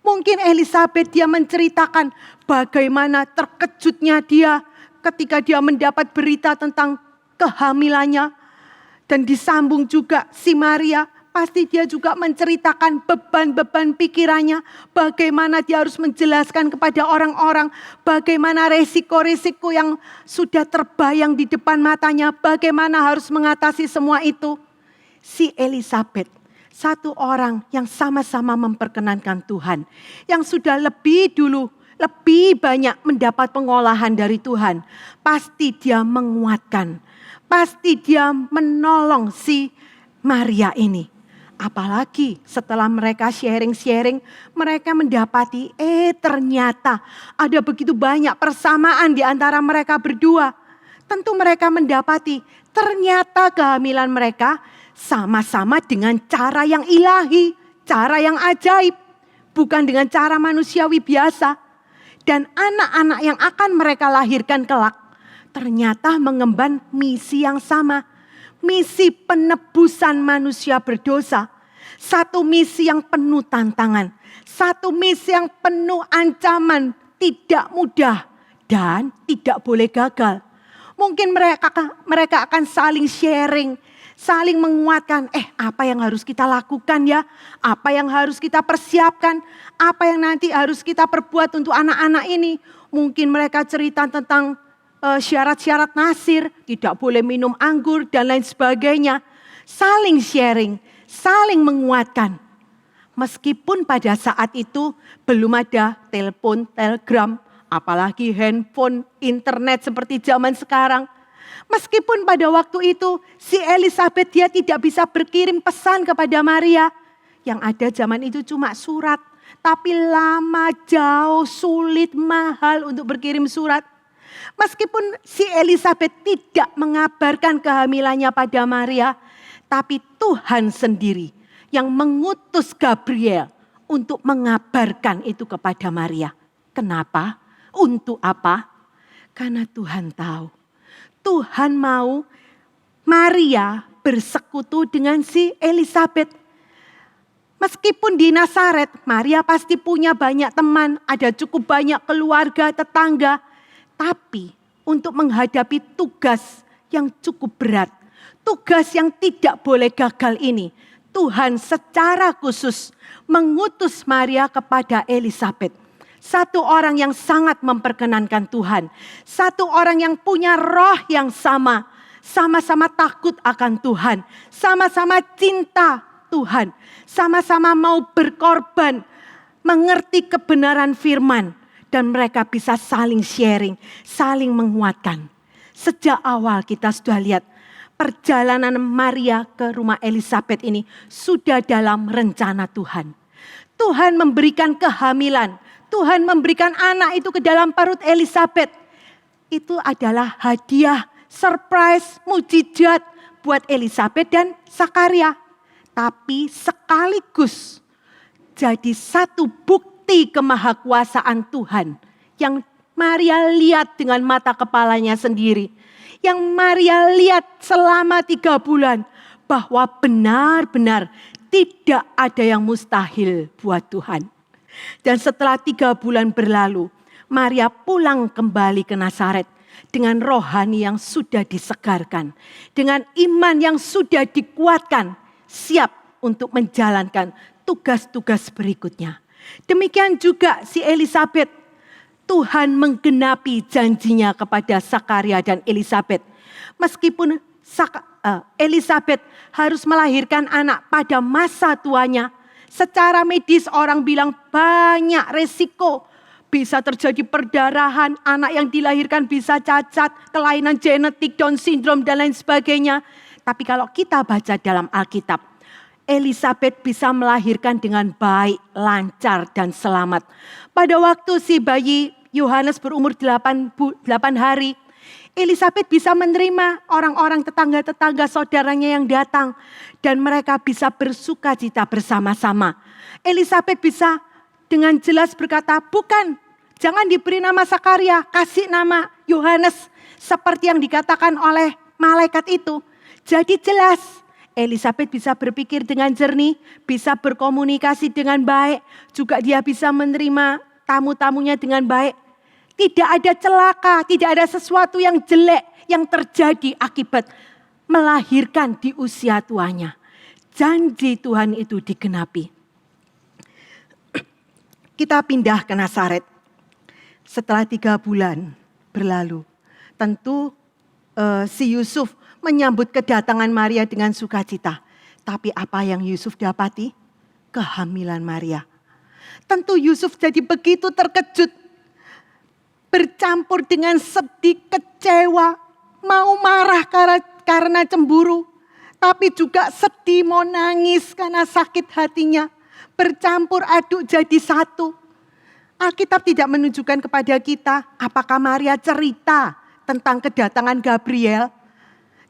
Mungkin Elisabet dia menceritakan bagaimana terkejutnya dia ketika dia mendapat berita tentang kehamilannya. Dan disambung juga si Maria, pasti dia juga menceritakan beban-beban pikirannya. Bagaimana dia harus menjelaskan kepada orang-orang. Bagaimana resiko-resiko yang sudah terbayang di depan matanya. Bagaimana harus mengatasi semua itu. Si Elisabet, satu orang yang sama-sama memperkenankan Tuhan. Yang sudah lebih dulu, lebih banyak mendapat pengolahan dari Tuhan. Pasti dia menguatkan. Pasti dia menolong si Maria ini. Apalagi setelah mereka sharing-sharing, mereka mendapati ternyata ada begitu banyak persamaan di antara mereka berdua. Tentu mereka mendapati ternyata kehamilan mereka sama-sama dengan cara yang ilahi, cara yang ajaib, bukan dengan cara manusiawi biasa. Dan anak-anak yang akan mereka lahirkan kelak ternyata mengemban misi yang sama. Misi penebusan manusia berdosa. Satu misi yang penuh tantangan. Satu misi yang penuh ancaman. Tidak mudah dan tidak boleh gagal. Mungkin mereka akan saling sharing. Saling menguatkan, apa yang harus kita lakukan ya? Apa yang harus kita persiapkan? Apa yang nanti harus kita perbuat untuk anak-anak ini? Mungkin mereka cerita tentang syarat-syarat nasir, tidak boleh minum anggur dan lain sebagainya. Saling sharing, saling menguatkan. Meskipun pada saat itu belum ada telepon, telegram, apalagi handphone, internet seperti zaman sekarang. Meskipun pada waktu itu si Elisabet dia tidak bisa berkirim pesan kepada Maria. Yang ada zaman itu cuma surat. Tapi lama, jauh, sulit, mahal untuk berkirim surat. Meskipun si Elisabet tidak mengabarkan kehamilannya pada Maria. Tapi Tuhan sendiri yang mengutus Gabriel untuk mengabarkan itu kepada Maria. Kenapa? Untuk apa? Karena Tuhan tahu. Tuhan mau Maria bersekutu dengan si Elisabet. Meskipun di Nazaret, Maria pasti punya banyak teman, ada cukup banyak keluarga, tetangga. Tapi untuk menghadapi tugas yang cukup berat, tugas yang tidak boleh gagal ini, Tuhan secara khusus mengutus Maria kepada Elisabet. Satu orang yang sangat memperkenankan Tuhan. Satu orang yang punya roh yang sama. Sama-sama takut akan Tuhan. Sama-sama cinta Tuhan. Sama-sama mau berkorban. Mengerti kebenaran firman. Dan mereka bisa saling sharing. Saling menguatkan. Sejak awal kita sudah lihat. Perjalanan Maria ke rumah Elisabet ini sudah dalam rencana Tuhan. Tuhan memberikan kehamilan. Tuhan memberikan anak itu ke dalam perut Elisabet. Itu adalah hadiah, surprise, mujizat buat Elisabet dan Zakaria. Tapi sekaligus jadi satu bukti kemahakuasaan Tuhan. Yang Maria lihat dengan mata kepalanya sendiri. Yang Maria lihat selama 3 bulan. Bahwa benar-benar tidak ada yang mustahil buat Tuhan. Dan setelah 3 bulan berlalu, Maria pulang kembali ke Nazaret. dengan rohani yang sudah disegarkan, dengan iman yang sudah dikuatkan, siap untuk menjalankan tugas-tugas berikutnya. Demikian juga si Elisabet, Tuhan menggenapi janjinya kepada Zakaria dan Elisabet. Meskipun Elisabet harus melahirkan anak pada masa tuanya, secara medis orang bilang banyak resiko. Bisa terjadi perdarahan, anak yang dilahirkan bisa cacat, kelainan genetik, Down syndrome dan lain sebagainya. Tapi kalau kita baca dalam Alkitab, Elisabet bisa melahirkan dengan baik, lancar dan selamat. Pada waktu si bayi Yohanes berumur 8 hari, Elisabet bisa menerima orang-orang tetangga-tetangga saudaranya yang datang. Dan mereka bisa bersuka cita bersama-sama. Elisabet bisa dengan jelas berkata, bukan, jangan diberi nama Zakaria, kasih nama Yohanes. Seperti yang dikatakan oleh malaikat itu. Jadi jelas, Elisabet bisa berpikir dengan jernih, bisa berkomunikasi dengan baik. Juga dia bisa menerima tamu-tamunya dengan baik. Tidak ada celaka, tidak ada sesuatu yang jelek yang terjadi akibat melahirkan di usia tuanya. Janji Tuhan itu digenapi. Kita pindah ke Nazaret. Setelah 3 bulan berlalu, tentu si Yusuf menyambut kedatangan Maria dengan sukacita. Tapi apa yang Yusuf dapati? Kehamilan Maria. Tentu Yusuf jadi begitu terkejut. Bercampur dengan sedih, kecewa, mau marah karena cemburu. Tapi juga sedih, mau nangis karena sakit hatinya. Bercampur aduk jadi satu. Alkitab tidak menunjukkan kepada kita apakah Maria cerita tentang kedatangan Gabriel.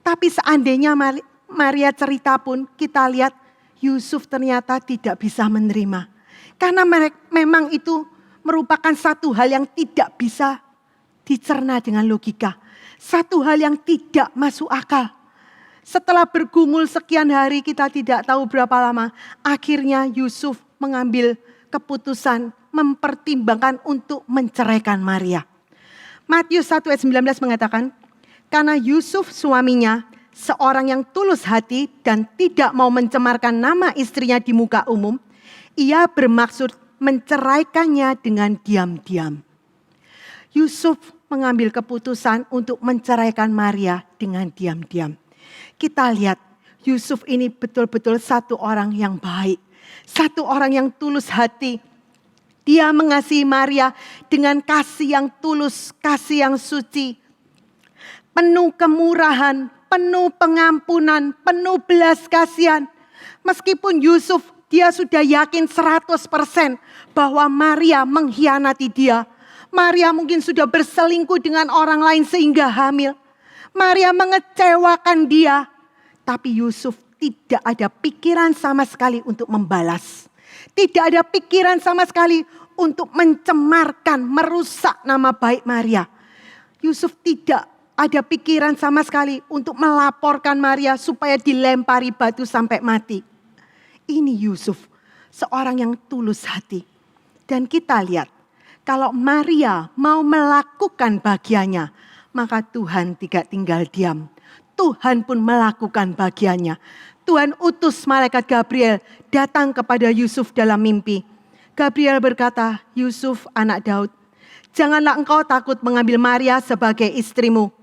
Tapi seandainya Maria cerita pun kita lihat Yusuf ternyata tidak bisa menerima. Karena memang itu merupakan satu hal yang tidak bisa dicerna dengan logika. Satu hal yang tidak masuk akal. Setelah bergumul sekian hari, kita tidak tahu berapa lama. Akhirnya Yusuf mengambil keputusan mempertimbangkan untuk menceraikan Maria. Matius 1 ayat 19 mengatakan, karena Yusuf suaminya seorang yang tulus hati dan tidak mau mencemarkan nama istrinya di muka umum, ia bermaksud menceraikannya dengan diam-diam. Yusuf mengambil keputusan untuk menceraikan Maria dengan diam-diam. Kita lihat Yusuf ini betul-betul satu orang yang baik. Satu orang yang tulus hati. Dia mengasihi Maria dengan kasih yang tulus, kasih yang suci. Penuh kemurahan, penuh pengampunan, penuh belas kasihan. Meskipun Yusuf dia sudah yakin 100% bahwa Maria mengkhianati dia. Maria mungkin sudah berselingkuh dengan orang lain sehingga hamil. Maria mengecewakan dia. Tapi Yusuf tidak ada pikiran sama sekali untuk membalas. Tidak ada pikiran sama sekali untuk mencemarkan, merusak nama baik Maria. Yusuf tidak ada pikiran sama sekali untuk melaporkan Maria supaya dilempari batu sampai mati. Ini Yusuf, seorang yang tulus hati. Dan kita lihat, kalau Maria mau melakukan bagiannya, maka Tuhan tidak tinggal diam. Tuhan pun melakukan bagiannya. Tuhan utus malaikat Gabriel datang kepada Yusuf dalam mimpi. Gabriel berkata, Yusuf anak Daud, janganlah engkau takut mengambil Maria sebagai istrimu.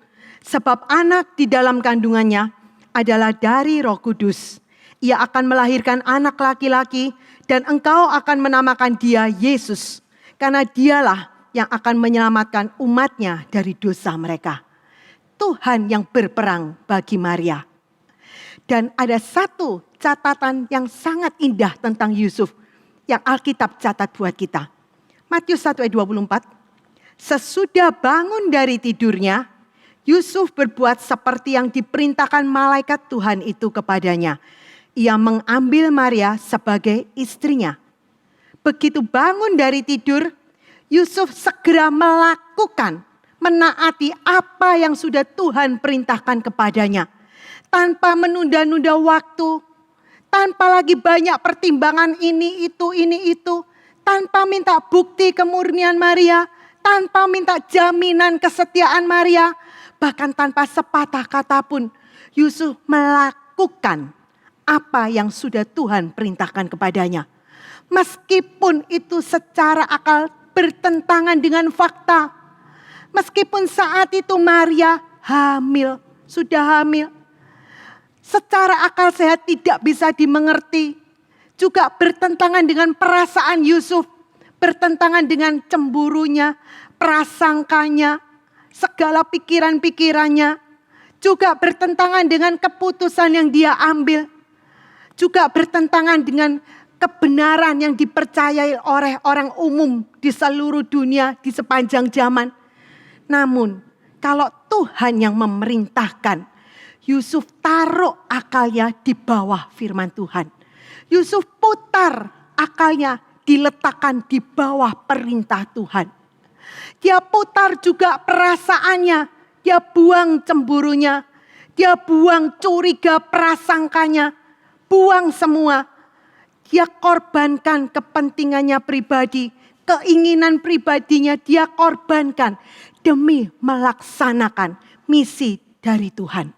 Sebab anak di dalam kandungannya adalah dari Roh Kudus. Ia akan melahirkan anak laki-laki dan engkau akan menamakan dia Yesus. Karena dialah yang akan menyelamatkan umatnya dari dosa mereka. Tuhan yang berperang bagi Maria. Dan ada satu catatan yang sangat indah tentang Yusuf yang Alkitab catat buat kita. Matius 1 ayat 24. Sesudah bangun dari tidurnya, Yusuf berbuat seperti yang diperintahkan malaikat Tuhan itu kepadanya. Ia mengambil Maria sebagai istrinya. Begitu bangun dari tidur, Yusuf segera melakukan, menaati apa yang sudah Tuhan perintahkan kepadanya. Tanpa menunda-nunda waktu, tanpa lagi banyak pertimbangan ini, itu. Tanpa minta bukti kemurnian Maria, tanpa minta jaminan kesetiaan Maria, bahkan tanpa sepatah kata pun, Yusuf melakukan apa yang sudah Tuhan perintahkan kepadanya. Meskipun itu secara akal bertentangan dengan fakta. Meskipun saat itu Maria sudah hamil. Secara akal sehat tidak bisa dimengerti. Juga bertentangan dengan perasaan Yusuf. Bertentangan dengan cemburunya, prasangkanya, segala pikiran-pikirannya. Juga bertentangan dengan keputusan yang dia ambil. Juga bertentangan dengan kebenaran yang dipercayai oleh orang umum di seluruh dunia di sepanjang zaman. Namun kalau Tuhan yang memerintahkan, Yusuf taruh akalnya di bawah firman Tuhan. Yusuf putar akalnya, diletakkan di bawah perintah Tuhan. Dia putar juga perasaannya, dia buang cemburunya, dia buang curiga prasangkanya, buang semua. Dia korbankan kepentingannya pribadi, keinginan pribadinya dia korbankan demi melaksanakan misi dari Tuhan.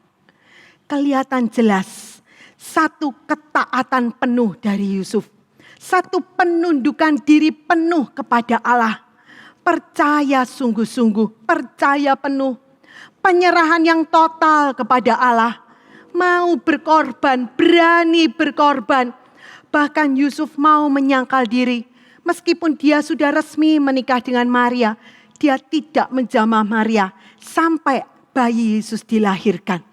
Kelihatan jelas satu ketaatan penuh dari Yusuf. Satu penundukan diri penuh kepada Allah. Percaya sungguh-sungguh, percaya penuh. Penyerahan yang total kepada Allah. Mau berkorban, berani berkorban. Bahkan Yusuf mau menyangkal diri. Meskipun dia sudah resmi menikah dengan Maria, dia tidak menjamah Maria sampai bayi Yesus dilahirkan.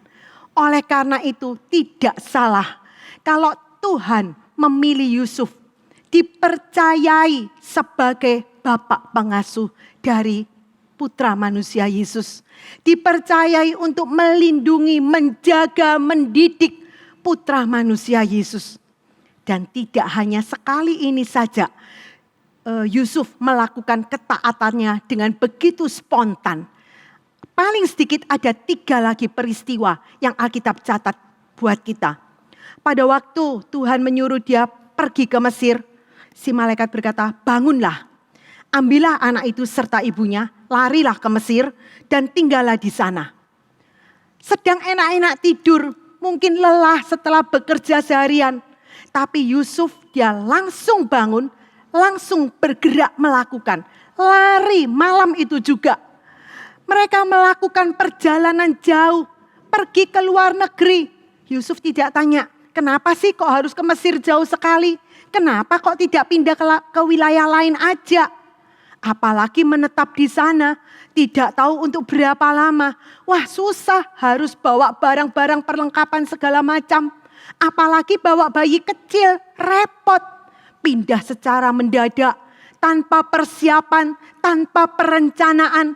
Oleh karena itu tidak salah kalau Tuhan memilih Yusuf dipercayai sebagai bapak pengasuh dari putra manusia Yesus. Dipercayai untuk melindungi, menjaga, mendidik putra manusia Yesus. Dan tidak hanya sekali ini saja Yusuf melakukan ketaatannya dengan begitu spontan. Paling sedikit ada 3 lagi peristiwa yang Alkitab catat buat kita. Pada waktu Tuhan menyuruh dia pergi ke Mesir, si malaikat berkata, bangunlah, ambillah anak itu serta ibunya, larilah ke Mesir dan tinggallah di sana. Sedang enak-enak tidur, mungkin lelah setelah bekerja seharian. Tapi Yusuf dia langsung bangun, langsung bergerak melakukan. Lari malam itu juga. Mereka melakukan perjalanan jauh, pergi ke luar negeri. Yusuf tidak tanya, kenapa sih kok harus ke Mesir jauh sekali? Kenapa kok tidak pindah ke wilayah lain aja? Apalagi menetap di sana, tidak tahu untuk berapa lama. Wah susah, harus bawa barang-barang perlengkapan segala macam. Apalagi bawa bayi kecil, repot. Pindah secara mendadak, tanpa persiapan, tanpa perencanaan.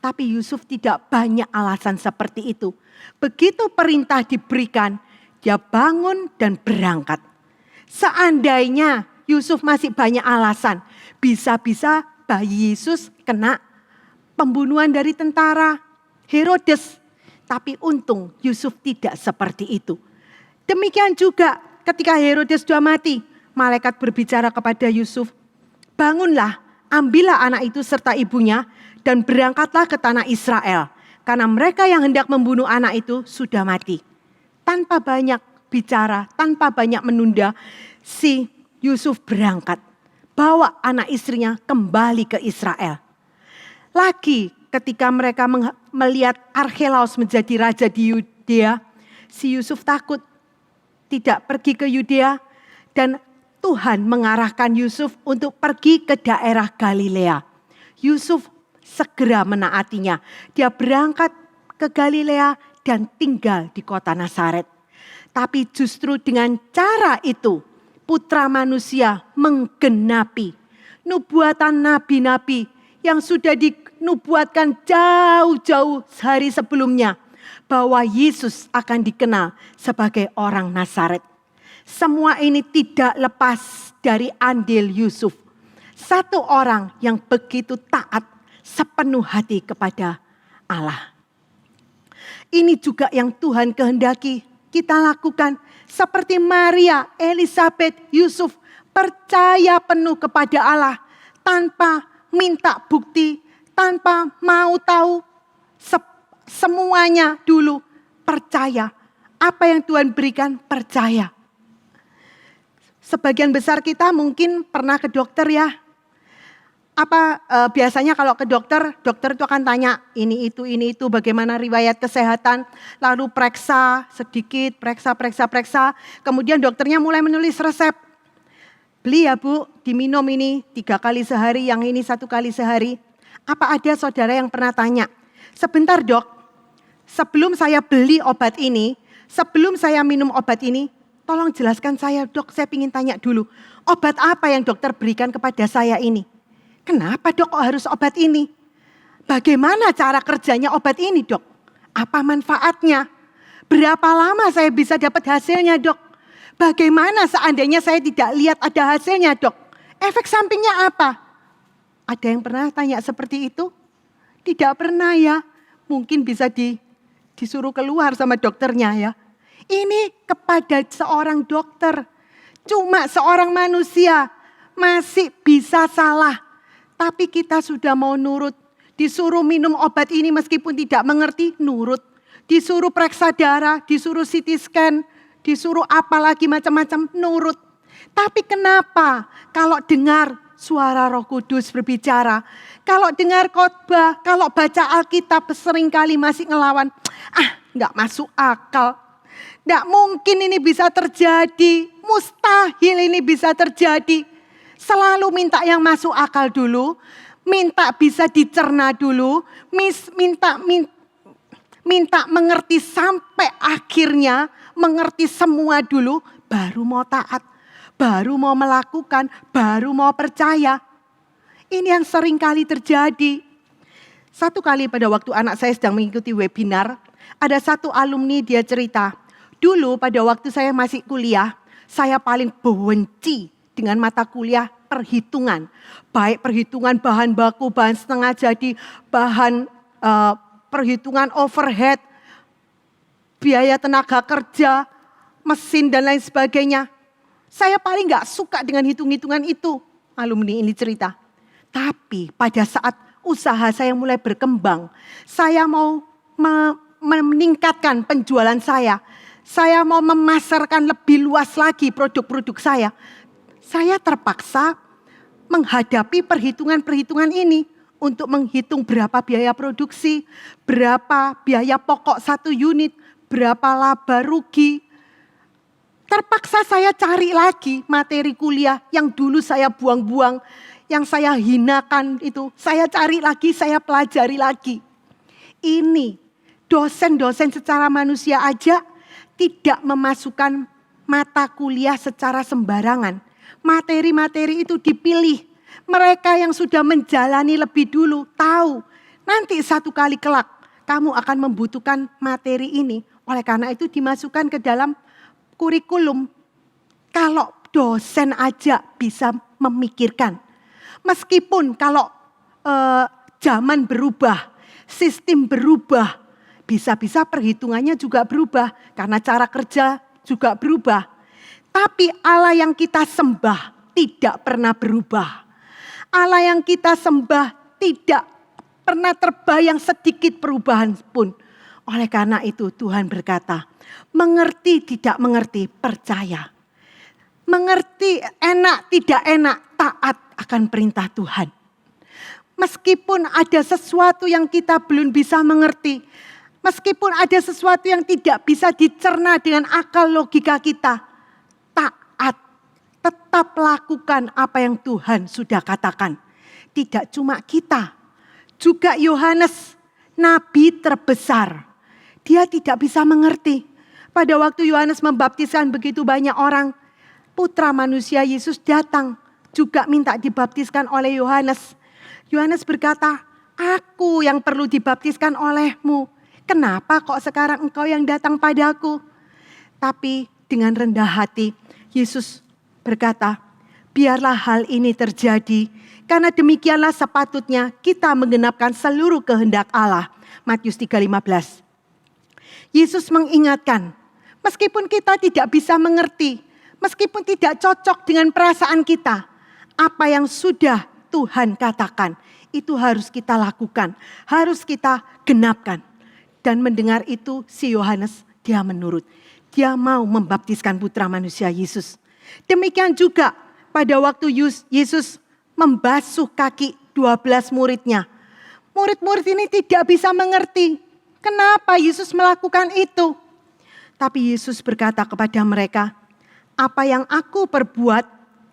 Tapi Yusuf tidak banyak alasan seperti itu. Begitu perintah diberikan, dia bangun dan berangkat. Seandainya Yusuf masih banyak alasan, bisa-bisa bayi Yesus kena pembunuhan dari tentara Herodes. Tapi untung Yusuf tidak seperti itu. Demikian juga ketika Herodes sudah mati, malaikat berbicara kepada Yusuf, bangunlah, ambillah anak itu serta ibunya dan berangkatlah ke tanah Israel. Karena mereka yang hendak membunuh anak itu sudah mati. Tanpa banyak bicara, tanpa banyak menunda, si Yusuf berangkat. Bawa anak istrinya kembali ke Israel. Lagi ketika mereka melihat Archelaus menjadi raja di Yudea, si Yusuf takut. Tidak pergi ke Yudea dan Tuhan mengarahkan Yusuf untuk pergi ke daerah Galilea. Yusuf segera menaatinya. Dia berangkat ke Galilea dan tinggal di kota Nazaret. Tapi justru dengan cara itu putra manusia menggenapi nubuatan nabi-nabi yang sudah dinubuatkan jauh-jauh hari sebelumnya. Bahwa Yesus akan dikenal sebagai orang Nazaret. Semua ini tidak lepas dari andil Yusuf. Satu orang yang begitu taat sepenuh hati kepada Allah. Ini juga yang Tuhan kehendaki kita lakukan. Seperti Maria, Elizabeth, Yusuf percaya penuh kepada Allah. Tanpa minta bukti, tanpa mau tahu semuanya dulu. Percaya. Apa yang Tuhan berikan, percaya. Sebagian besar kita mungkin pernah ke dokter ya. Biasanya kalau ke dokter itu akan tanya ini itu, bagaimana riwayat kesehatan, lalu periksa sedikit, periksa. Kemudian dokternya mulai menulis resep. Beli ya Bu, diminum ini 3 kali sehari, yang ini 1 kali sehari. Apa ada saudara yang pernah tanya, sebentar dok, sebelum saya beli obat ini, sebelum saya minum obat ini, tolong jelaskan saya dok, saya ingin tanya dulu, obat apa yang dokter berikan kepada saya ini? Kenapa dok kok harus obat ini? Bagaimana cara kerjanya obat ini dok? Apa manfaatnya? Berapa lama saya bisa dapat hasilnya dok? Bagaimana seandainya saya tidak lihat ada hasilnya dok? Efek sampingnya apa? Ada yang pernah tanya seperti itu? Tidak pernah ya. Mungkin bisa disuruh keluar sama dokternya ya. Ini kepada seorang dokter. Cuma seorang manusia masih bisa salah. Tapi kita sudah mau nurut. Disuruh minum obat ini meskipun tidak mengerti, nurut. Disuruh periksa darah, disuruh CT scan, disuruh apa lagi macam-macam, nurut. Tapi kenapa kalau dengar suara Roh Kudus berbicara, kalau dengar khotbah, kalau baca Alkitab seringkali masih ngelawan, nggak masuk akal. Nggak mungkin ini bisa terjadi, mustahil ini bisa terjadi. Selalu minta yang masuk akal dulu, minta bisa dicerna dulu, minta mengerti sampai akhirnya, mengerti semua dulu, baru mau taat, baru mau melakukan, baru mau percaya. Ini yang sering kali terjadi. Satu kali pada waktu anak saya sedang mengikuti webinar, ada satu alumni dia cerita, dulu pada waktu saya masih kuliah, saya paling benci dengan mata kuliah perhitungan. Baik perhitungan bahan baku, bahan setengah jadi, bahan perhitungan overhead, biaya tenaga kerja, mesin dan lain sebagainya. Saya paling gak suka dengan hitung-hitungan itu, alumni ini cerita. Tapi pada saat usaha saya mulai berkembang, saya mau meningkatkan penjualan saya mau memasarkan lebih luas lagi produk-produk saya terpaksa menghadapi perhitungan-perhitungan ini untuk menghitung berapa biaya produksi, berapa biaya pokok 1 unit, berapa laba rugi. Terpaksa saya cari lagi materi kuliah yang dulu saya buang-buang, yang saya hinakan itu. Saya cari lagi, saya pelajari lagi. Ini dosen-dosen secara manusia aja tidak memasukkan mata kuliah secara sembarangan. Materi-materi itu dipilih. Mereka yang sudah menjalani lebih dulu tahu nanti satu kali kelak kamu akan membutuhkan materi ini. Oleh karena itu dimasukkan ke dalam kurikulum. Kalau dosen aja bisa memikirkan. Meskipun kalau zaman berubah, sistem berubah, bisa-bisa perhitungannya juga berubah. Karena cara kerja juga berubah. Tapi Allah yang kita sembah tidak pernah berubah. Allah yang kita sembah tidak pernah terbayang sedikit perubahan pun. Oleh karena itu Tuhan berkata, mengerti tidak mengerti, percaya. Mengerti enak tidak enak, taat akan perintah Tuhan. Meskipun ada sesuatu yang kita belum bisa mengerti, meskipun ada sesuatu yang tidak bisa dicerna dengan akal logika kita, taat, tetap lakukan apa yang Tuhan sudah katakan. Tidak cuma kita, juga Yohanes, nabi terbesar. Dia tidak bisa mengerti. Pada waktu Yohanes membaptiskan begitu banyak orang, Putra manusia Yesus datang juga minta dibaptiskan oleh Yohanes. Yohanes berkata, aku yang perlu dibaptiskan olehmu. Kenapa kok sekarang engkau yang datang padaku? Tapi dengan rendah hati, Yesus berkata, biarlah hal ini terjadi, karena demikianlah sepatutnya kita menggenapkan seluruh kehendak Allah. Matius 3:15. Yesus mengingatkan, meskipun kita tidak bisa mengerti, meskipun tidak cocok dengan perasaan kita, apa yang sudah Tuhan katakan, Itu harus kita lakukan, harus kita genapkan. Dan mendengar itu si Yohanes, dia menurut. Dia mau membaptiskan putra manusia Yesus. Demikian juga pada waktu Yesus membasuh kaki 12 muridnya. Murid-murid ini tidak bisa mengerti kenapa Yesus melakukan itu. Tapi Yesus berkata kepada mereka, apa yang aku perbuat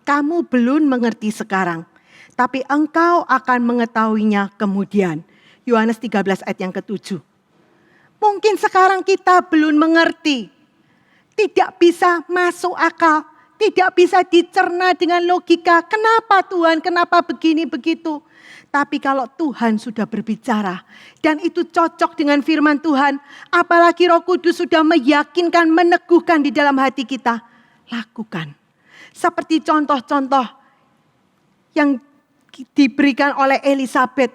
kamu belum mengerti sekarang. Tapi engkau akan mengetahuinya kemudian. Yohanes 13 ayat yang ke-7. Mungkin sekarang kita belum mengerti. Tidak bisa masuk akal. Tidak bisa dicerna dengan logika. Kenapa Tuhan? Kenapa begini begitu? Tapi kalau Tuhan sudah berbicara dan itu cocok dengan firman Tuhan, apalagi Roh Kudus sudah meyakinkan, meneguhkan di dalam hati kita, lakukan. Seperti contoh-contoh yang diberikan oleh Elisabet.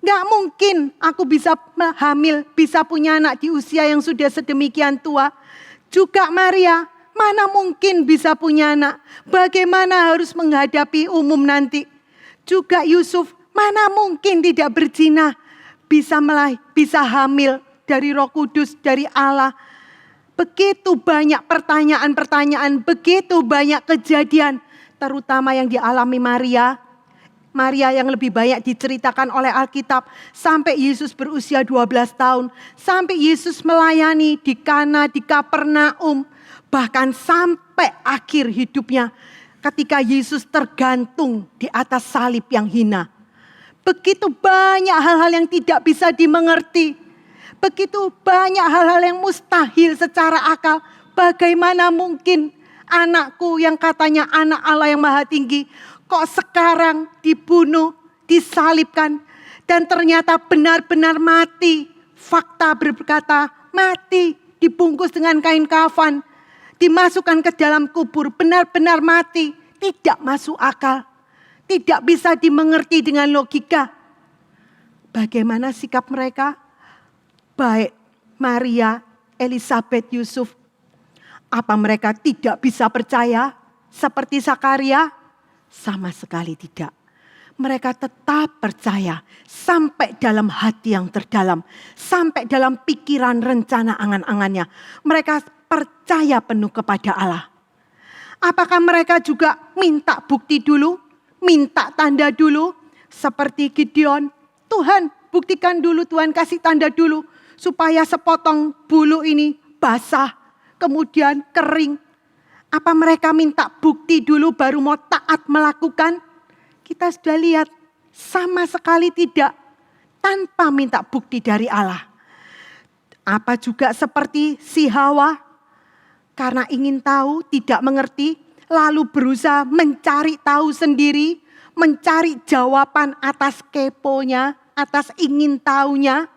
Gak mungkin aku bisa hamil, bisa punya anak di usia yang sudah sedemikian tua. Juga Maria, mana mungkin bisa punya anak? Bagaimana harus menghadapi umum nanti? Juga Yusuf, mana mungkin tidak berzina, bisa hamil dari Roh Kudus, dari Allah. Begitu banyak pertanyaan-pertanyaan, begitu banyak kejadian, terutama yang dialami Maria. Maria yang lebih banyak diceritakan oleh Alkitab, sampai Yesus berusia 12 tahun, sampai Yesus melayani di Kana, di Kapernaum, bahkan sampai akhir hidupnya ketika Yesus tergantung di atas salib yang hina. Begitu banyak hal-hal yang tidak bisa dimengerti. Begitu banyak hal-hal yang mustahil secara akal. Bagaimana mungkin anakku yang katanya anak Allah yang maha tinggi, kok sekarang dibunuh, disalibkan, dan ternyata benar-benar mati. Fakta berkata mati, dibungkus dengan kain kafan, dimasukkan ke dalam kubur, benar-benar mati, tidak masuk akal. Tidak bisa dimengerti dengan logika. Bagaimana sikap mereka? Baik Maria, Elisabet, Yusuf. Apa mereka tidak bisa percaya seperti Zakaria? Sama sekali tidak. Mereka tetap percaya sampai dalam hati yang terdalam. Sampai dalam pikiran, rencana, angan-angannya. Mereka percaya penuh kepada Allah. Apakah mereka juga minta bukti dulu? Minta tanda dulu, seperti Gideon. Tuhan buktikan dulu, Tuhan kasih tanda dulu, supaya sepotong bulu ini basah, kemudian kering. Apa mereka minta bukti dulu baru mau taat melakukan? Kita sudah lihat, sama sekali tidak, tanpa minta bukti dari Allah. Apa juga seperti si Hawa, karena ingin tahu, tidak mengerti, lalu berusaha mencari tahu sendiri, mencari jawaban atas keponya, atas ingin tahunya.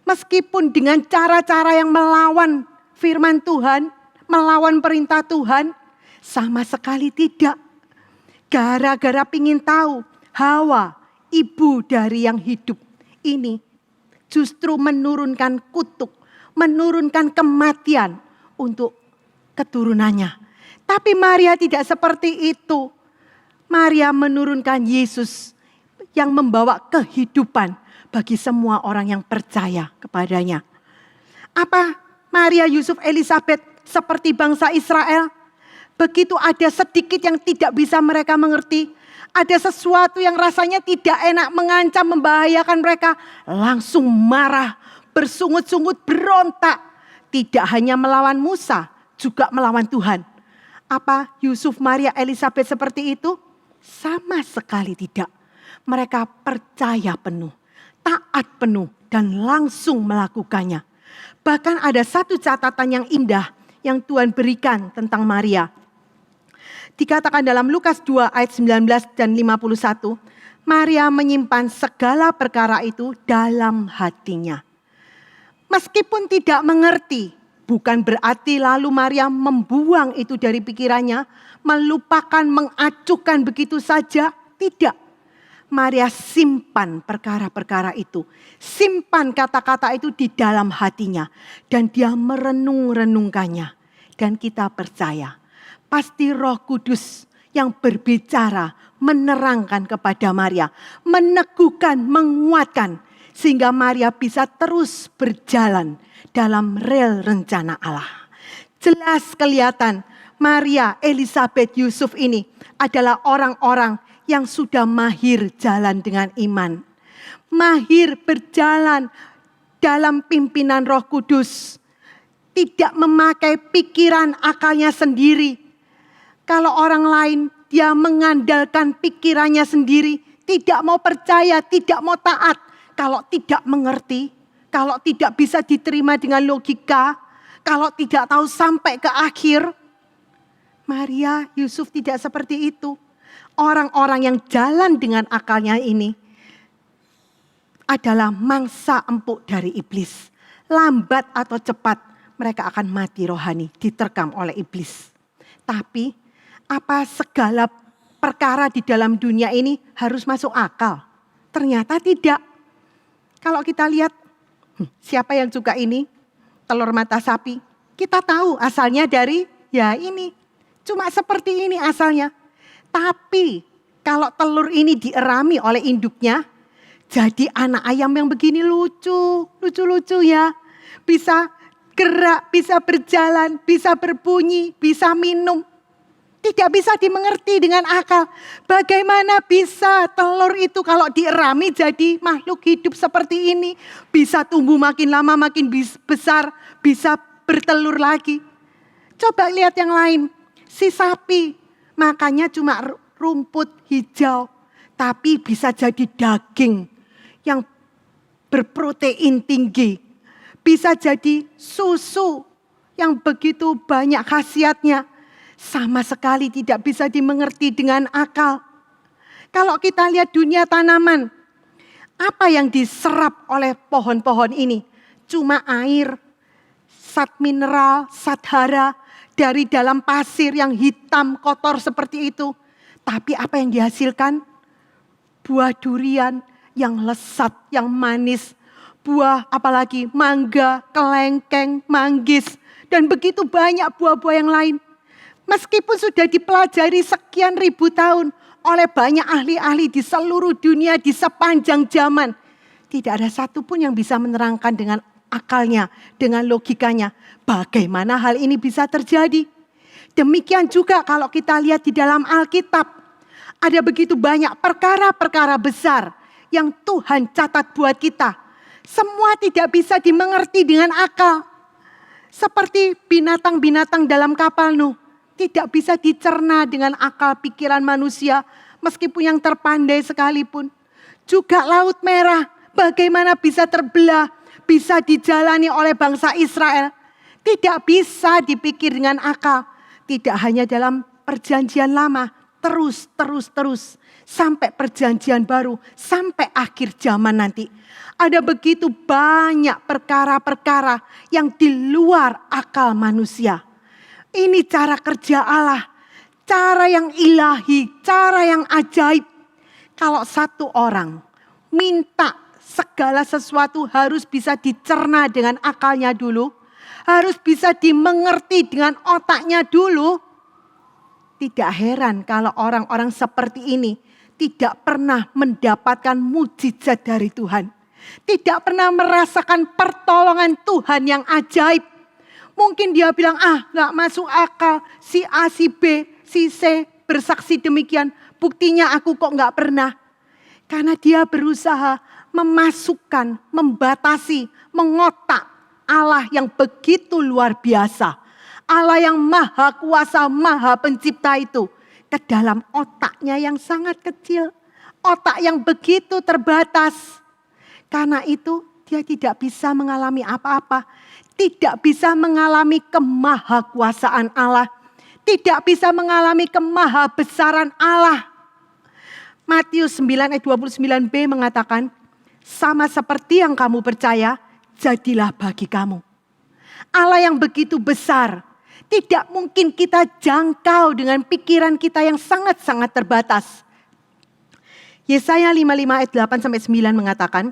Meskipun dengan cara-cara yang melawan firman Tuhan, melawan perintah Tuhan, sama sekali tidak. Gara-gara ingin tahu, Hawa, ibu dari yang hidup ini, justru menurunkan kutuk, menurunkan kematian untuk keturunannya. Tapi Maria tidak seperti itu. Maria menurunkan Yesus yang membawa kehidupan bagi semua orang yang percaya kepadanya. Apa Maria, Yusuf, Elisabet seperti bangsa Israel? Begitu ada sedikit yang tidak bisa mereka mengerti, ada sesuatu yang rasanya tidak enak, mengancam, membahayakan mereka, langsung marah, bersungut-sungut, berontak. Tidak hanya melawan Musa, juga melawan Tuhan. Apa Yusuf, Maria, Elisabet seperti itu? Sama sekali tidak. Mereka percaya penuh, taat penuh, dan langsung melakukannya. Bahkan ada satu catatan yang indah yang Tuhan berikan tentang Maria. Dikatakan dalam Lukas 2 ayat 19 dan 51, Maria menyimpan segala perkara itu dalam hatinya. Meskipun tidak mengerti, bukan berarti lalu Maria membuang itu dari pikirannya, melupakan, mengacuhkan begitu saja. Tidak. Maria simpan perkara-perkara itu. Simpan kata-kata itu di dalam hatinya. Dan dia merenung-renungkannya. Dan kita percaya, pasti Roh Kudus yang berbicara menerangkan kepada Maria, meneguhkan, menguatkan, sehingga Maria bisa terus berjalan dalam rel rencana Allah. Jelas kelihatan Maria, Elizabeth, Yusuf ini adalah orang-orang yang sudah mahir jalan dengan iman. Mahir berjalan dalam pimpinan Roh Kudus. Tidak memakai pikiran akalnya sendiri. Kalau orang lain dia mengandalkan pikirannya sendiri, tidak mau percaya, tidak mau taat. Kalau tidak mengerti, kalau tidak bisa diterima dengan logika, kalau tidak tahu sampai ke akhir. Maria, Yusuf tidak seperti itu. Orang-orang yang jalan dengan akalnya ini adalah mangsa empuk dari iblis. Lambat atau cepat mereka akan mati rohani, diterkam oleh iblis. Tapi apa segala perkara di dalam dunia ini harus masuk akal? Ternyata tidak. Kalau kita lihat, siapa yang suka ini? Telur mata sapi. Kita tahu asalnya dari ini. Cuma seperti ini asalnya. Tapi kalau telur ini dierami oleh induknya, jadi anak ayam yang begini lucu ya. Bisa gerak, bisa berjalan, bisa berbunyi, bisa minum. Tidak bisa dimengerti dengan akal. Bagaimana bisa telur itu kalau dierami jadi makhluk hidup seperti ini. Bisa tumbuh makin lama makin besar, bisa bertelur lagi. Coba lihat yang lain. Si sapi makannya cuma rumput hijau. Tapi bisa jadi daging yang berprotein tinggi. Bisa jadi susu yang begitu banyak khasiatnya. Sama sekali tidak bisa dimengerti dengan akal. Kalau kita lihat dunia tanaman, apa yang diserap oleh pohon-pohon ini? Cuma air, zat mineral, zat hara dari dalam pasir yang hitam kotor seperti itu. Tapi apa yang dihasilkan? Buah durian yang lesat, yang manis. Buah apalagi mangga, kelengkeng, manggis. Dan begitu banyak buah-buah yang lain. Meskipun sudah dipelajari sekian ribu tahun oleh banyak ahli-ahli di seluruh dunia di sepanjang zaman. Tidak ada satupun yang bisa menerangkan dengan akalnya, dengan logikanya. Bagaimana hal ini bisa terjadi? Demikian juga kalau kita lihat di dalam Alkitab. Ada begitu banyak perkara-perkara besar yang Tuhan catat buat kita. Semua tidak bisa dimengerti dengan akal. Seperti binatang-binatang dalam kapal Nuh. Tidak bisa dicerna dengan akal pikiran manusia. Meskipun yang terpandai sekalipun. Juga Laut Merah. Bagaimana bisa terbelah. Bisa dijalani oleh bangsa Israel. Tidak bisa dipikir dengan akal. Tidak hanya dalam perjanjian lama. Terus. Sampai perjanjian baru. Sampai akhir zaman nanti. Ada begitu banyak perkara-perkara yang di luar akal manusia. Ini cara kerja Allah, cara yang ilahi, cara yang ajaib. Kalau satu orang minta segala sesuatu harus bisa dicerna dengan akalnya dulu, harus bisa dimengerti dengan otaknya dulu. Tidak heran kalau orang-orang seperti ini tidak pernah mendapatkan mujizat dari Tuhan. Tidak pernah merasakan pertolongan Tuhan yang ajaib. Mungkin dia bilang, gak masuk akal. Si A, si B, si C bersaksi demikian. Buktinya aku kok gak pernah. Karena dia berusaha memasukkan, membatasi, mengotak Allah yang begitu luar biasa. Allah yang maha kuasa, maha pencipta itu. Ke dalam otaknya yang sangat kecil. Otak yang begitu terbatas. Karena itu dia tidak bisa mengalami apa-apa. Tidak bisa mengalami kemahakuasaan Allah. Tidak bisa mengalami kemahabesaran Allah. Matius 9 ayat 29b mengatakan, sama seperti yang kamu percaya, jadilah bagi kamu. Allah yang begitu besar, tidak mungkin kita jangkau dengan pikiran kita yang sangat-sangat terbatas. Yesaya 55 ayat 8-9 mengatakan,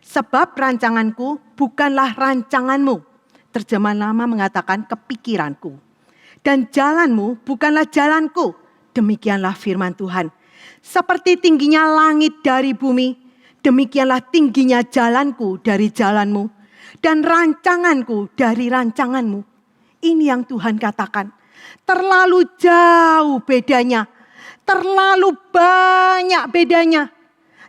sebab rancanganku bukanlah rancanganmu. Terjemahan lama mengatakan kepikiranku. Dan jalanmu bukanlah jalanku. Demikianlah firman Tuhan. Seperti tingginya langit dari bumi, demikianlah tingginya jalanku dari jalanmu, dan rancanganku dari rancanganmu. Ini yang Tuhan katakan. Terlalu jauh bedanya, terlalu banyak bedanya.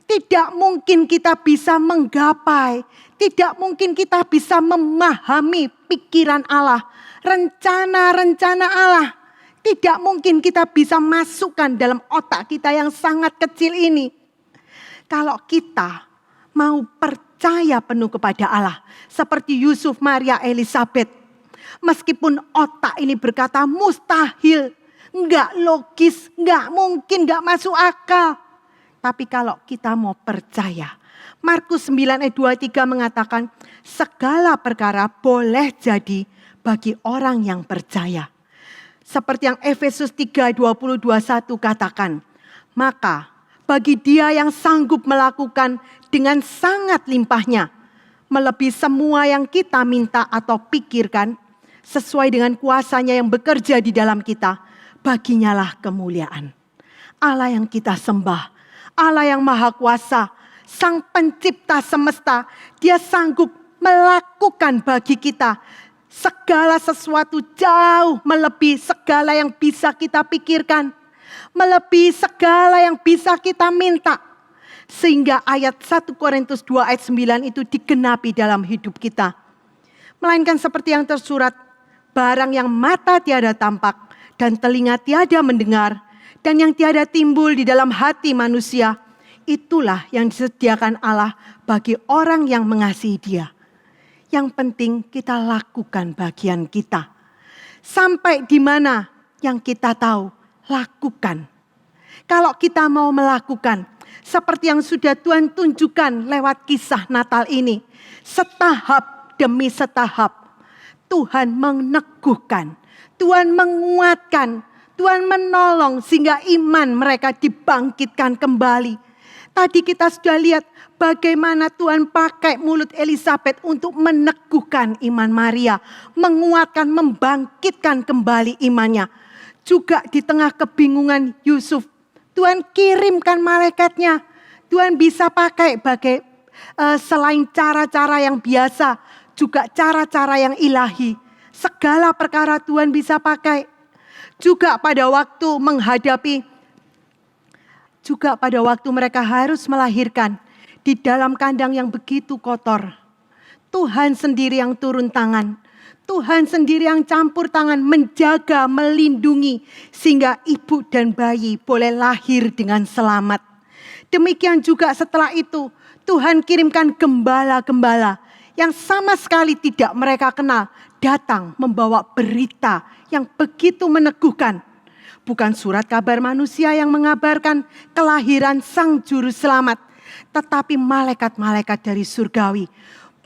Tidak mungkin kita bisa menggapai, tidak mungkin kita bisa memahami pikiran Allah, rencana-rencana Allah. Tidak mungkin kita bisa masukkan dalam otak kita yang sangat kecil ini. Kalau kita mau percaya penuh kepada Allah, seperti Yusuf, Maria, Elizabeth, meskipun otak ini berkata mustahil, enggak logis, enggak mungkin, enggak masuk akal. Tapi kalau kita mau percaya, Markus 9 ayat 23 mengatakan segala perkara boleh jadi bagi orang yang percaya. Seperti yang Efesus 3 ayat 20-21 katakan, maka bagi dia yang sanggup melakukan dengan sangat limpahnya, melebihi semua yang kita minta atau pikirkan, sesuai dengan kuasanya yang bekerja di dalam kita, baginyalah kemuliaan. Allah yang kita sembah, Allah yang maha kuasa, sang pencipta semesta, dia sanggup melakukan bagi kita segala sesuatu jauh melebihi segala yang bisa kita pikirkan, melebihi segala yang bisa kita minta. Sehingga ayat 1 Korintus 2 ayat 9 itu digenapi dalam hidup kita. Melainkan seperti yang tersurat, barang yang mata tiada tampak dan telinga tiada mendengar, dan yang tiada timbul di dalam hati manusia, itulah yang disediakan Allah bagi orang yang mengasihi Dia. Yang penting kita lakukan bagian kita. Sampai di mana yang kita tahu, lakukan. Kalau kita mau melakukan, seperti yang sudah Tuhan tunjukkan lewat kisah Natal ini, setahap demi setahap, Tuhan meneguhkan, Tuhan menguatkan, Tuhan menolong sehingga iman mereka dibangkitkan kembali. Tadi kita sudah lihat bagaimana Tuhan pakai mulut Elizabeth untuk meneguhkan iman Maria. Menguatkan, membangkitkan kembali imannya. Juga di tengah kebingungan Yusuf, Tuhan kirimkan malaikatnya. Tuhan bisa pakai selain cara-cara yang biasa, juga cara-cara yang ilahi. Segala perkara Tuhan bisa pakai. Juga pada waktu mereka harus melahirkan di dalam kandang yang begitu kotor, Tuhan sendiri yang turun tangan, Tuhan sendiri yang campur tangan menjaga, melindungi sehingga ibu dan bayi boleh lahir dengan selamat. Demikian juga setelah itu Tuhan kirimkan gembala-gembala yang sama sekali tidak mereka kenal, datang membawa berita yang begitu meneguhkan. Bukan surat kabar manusia yang mengabarkan kelahiran sang juru selamat, tetapi malaikat-malaikat dari surgawi,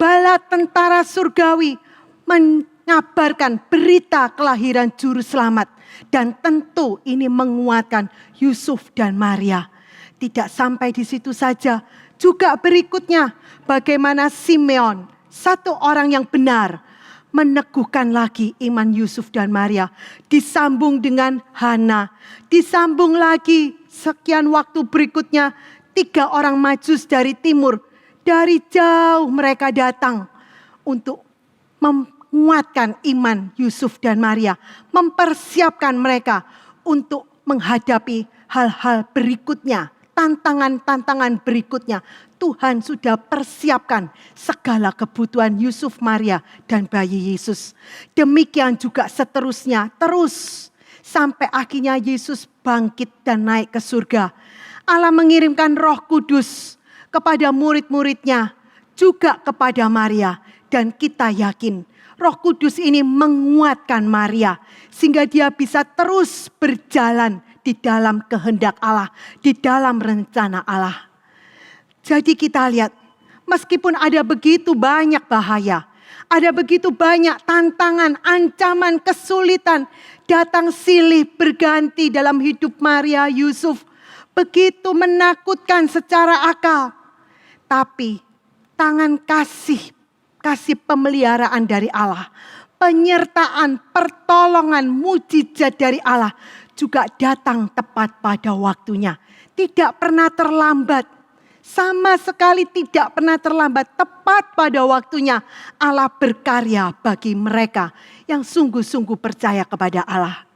bala tentara surgawi mengabarkan berita kelahiran juru selamat. Dan tentu ini menguatkan Yusuf dan Maria. Tidak sampai di situ saja, juga berikutnya bagaimana Simeon, satu orang yang benar, meneguhkan lagi iman Yusuf dan Maria. Disambung dengan Hana. Disambung lagi sekian waktu berikutnya 3 orang Majus dari timur. Dari jauh mereka datang untuk menguatkan iman Yusuf dan Maria. Mempersiapkan mereka untuk menghadapi hal-hal berikutnya. Tantangan-tantangan berikutnya. Tuhan sudah persiapkan segala kebutuhan Yusuf, Maria, dan bayi Yesus. Demikian juga seterusnya, terus sampai akhirnya Yesus bangkit dan naik ke surga. Allah mengirimkan Roh Kudus kepada murid-muridnya, juga kepada Maria. Dan kita yakin Roh Kudus ini menguatkan Maria, sehingga dia bisa terus berjalan di dalam kehendak Allah, di dalam rencana Allah. Jadi kita lihat, meskipun ada begitu banyak bahaya, ada begitu banyak tantangan, ancaman, kesulitan, datang silih berganti dalam hidup Maria, Yusuf, begitu menakutkan secara akal. Tapi tangan kasih pemeliharaan dari Allah, penyertaan, pertolongan, mujizat dari Allah juga datang tepat pada waktunya. tidak pernah terlambat. Sama sekali tidak pernah terlambat. Tepat pada waktunya Allah berkarya bagi mereka yang sungguh-sungguh percaya kepada Allah.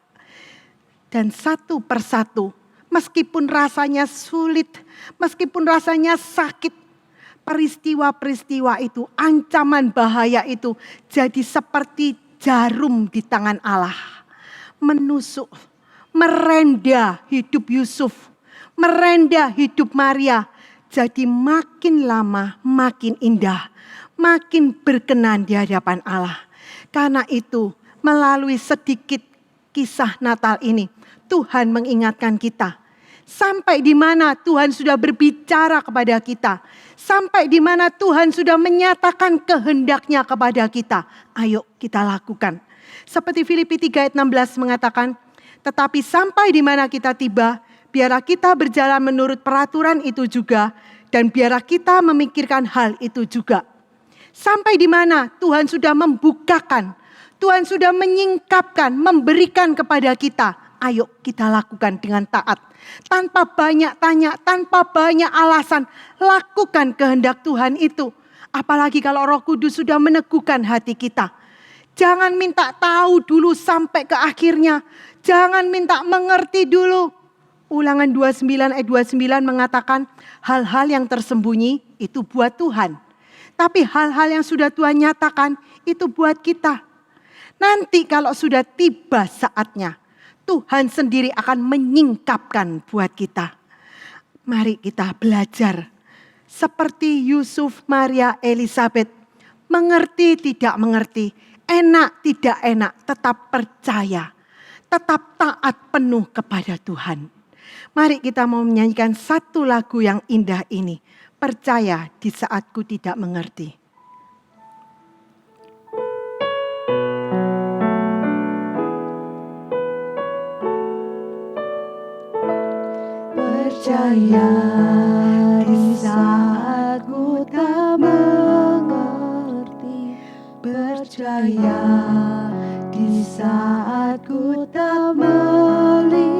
Dan satu persatu, meskipun rasanya sulit, meskipun rasanya sakit, peristiwa-peristiwa itu, ancaman bahaya itu jadi seperti jarum di tangan Allah. Menusuk, merenda hidup Yusuf, merenda hidup Maria. Jadi makin lama makin indah, makin berkenan di hadapan Allah. Karena itu melalui sedikit kisah Natal ini, Tuhan mengingatkan kita. Sampai di mana Tuhan sudah berbicara kepada kita. Sampai di mana Tuhan sudah menyatakan kehendaknya kepada kita. Ayo kita lakukan. Seperti Filipi 3 ayat 16 mengatakan, tetapi sampai di mana kita tiba, biarlah kita berjalan menurut peraturan itu juga. Dan biarlah kita memikirkan hal itu juga. Sampai di mana Tuhan sudah membukakan, Tuhan sudah menyingkapkan, memberikan kepada kita. Ayo kita lakukan dengan taat. Tanpa banyak tanya, tanpa banyak alasan. Lakukan kehendak Tuhan itu. Apalagi kalau Roh Kudus sudah meneguhkan hati kita. Jangan minta tahu dulu sampai ke akhirnya. Jangan minta mengerti dulu. Ulangan 29 ayat 29 mengatakan hal-hal yang tersembunyi itu buat Tuhan. Tapi hal-hal yang sudah Tuhan nyatakan itu buat kita. Nanti kalau sudah tiba saatnya, Tuhan sendiri akan menyingkapkan buat kita. Mari kita belajar. Seperti Yusuf, Maria, Elizabeth. Mengerti tidak mengerti. Enak tidak enak. Tetap percaya. Tetap taat penuh kepada Tuhan. Mari kita mau menyanyikan satu lagu yang indah ini. Percaya di saat ku tidak mengerti. Percaya di saat ku tak mengerti. Percaya di saat ku tak melihat.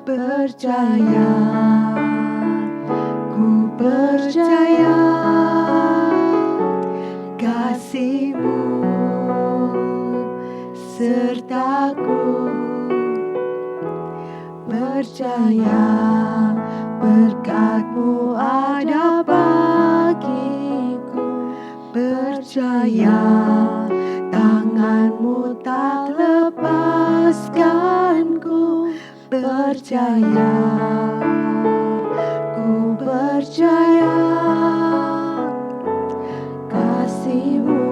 Percaya, ku percaya kasih-Mu sertaku. Percaya berkat-Mu ada bagiku. Percaya tangan-Mu tak lepaskanku. Percaya, ku percaya kasih-Mu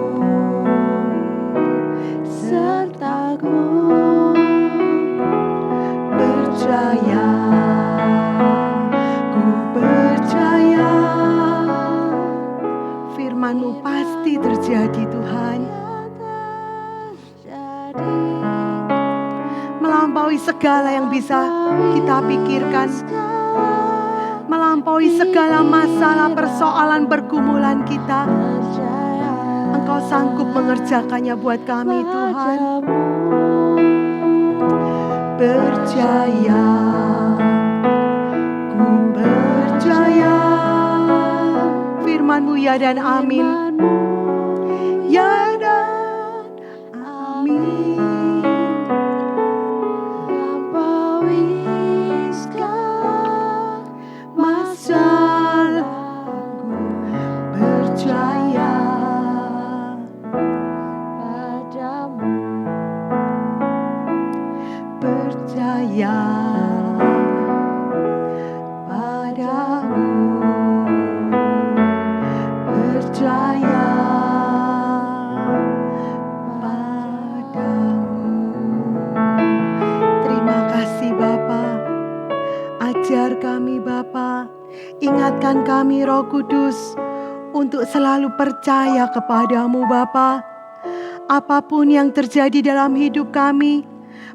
sertaku. Percaya, ku percaya firman-Mu pasti terjadi Tuhan. Melampaui segala yang bisa kita pikirkan. Melampaui segala masalah, persoalan, pergumulan kita. Engkau sanggup mengerjakannya buat kami Tuhan. Percaya, ku percaya firman-Mu ya dan amin. Ya dan amin. Percaya padamu, percaya padamu. Terima kasih Bapa, ajar kami Bapa, ingatkan kami Roh Kudus untuk selalu percaya kepadamu Bapa. Apapun yang terjadi dalam hidup kami,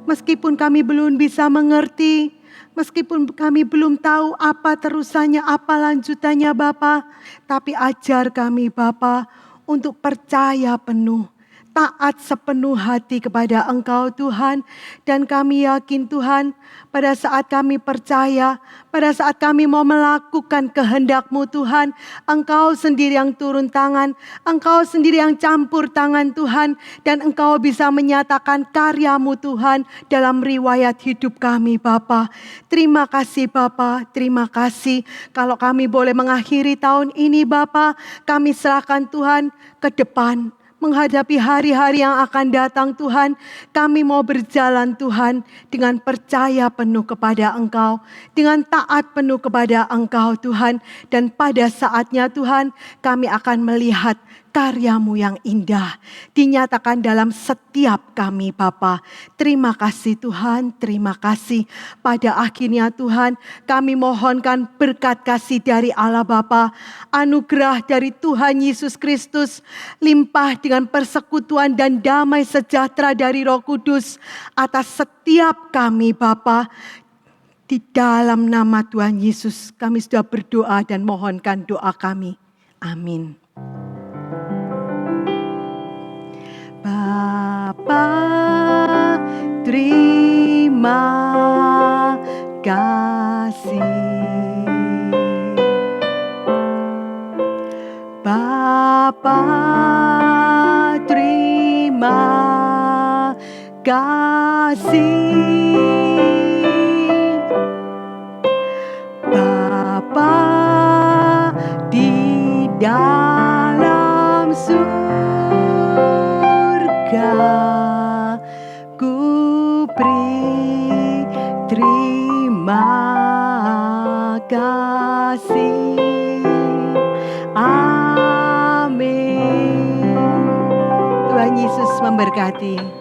meskipun kami belum bisa mengerti, meskipun kami belum tahu apa terusannya, apa lanjutannya Bapa, tapi ajar kami Bapa untuk percaya penuh, taat sepenuh hati kepada Engkau Tuhan. Dan kami yakin Tuhan, pada saat kami percaya, pada saat kami mau melakukan kehendak-Mu Tuhan, Engkau sendiri yang turun tangan, Engkau sendiri yang campur tangan Tuhan, dan Engkau bisa menyatakan karya-Mu Tuhan dalam riwayat hidup kami Bapa. Terima kasih Bapa, terima kasih. Kalau kami boleh mengakhiri tahun ini Bapa, kami serahkan Tuhan ke depan. Menghadapi hari-hari yang akan datang Tuhan, kami mau berjalan Tuhan dengan percaya penuh kepada Engkau, dengan taat penuh kepada Engkau Tuhan. Dan pada saatnya Tuhan, kami akan melihat karya-Mu yang indah dinyatakan dalam setiap kami Bapa. Terima kasih Tuhan, terima kasih. Pada akhirnya Tuhan, kami mohonkan berkat kasih dari Allah Bapa, anugerah dari Tuhan Yesus Kristus, limpah dengan persekutuan dan damai sejahtera dari Roh Kudus atas setiap kami Bapa. Di dalam nama Tuhan Yesus kami sudah berdoa dan mohonkan doa kami. Amin. Bapa, terima kasih. Bapa, terima kasih. Bapa di dalam ku beri terima kasih. Amin. Tuhan Yesus memberkati.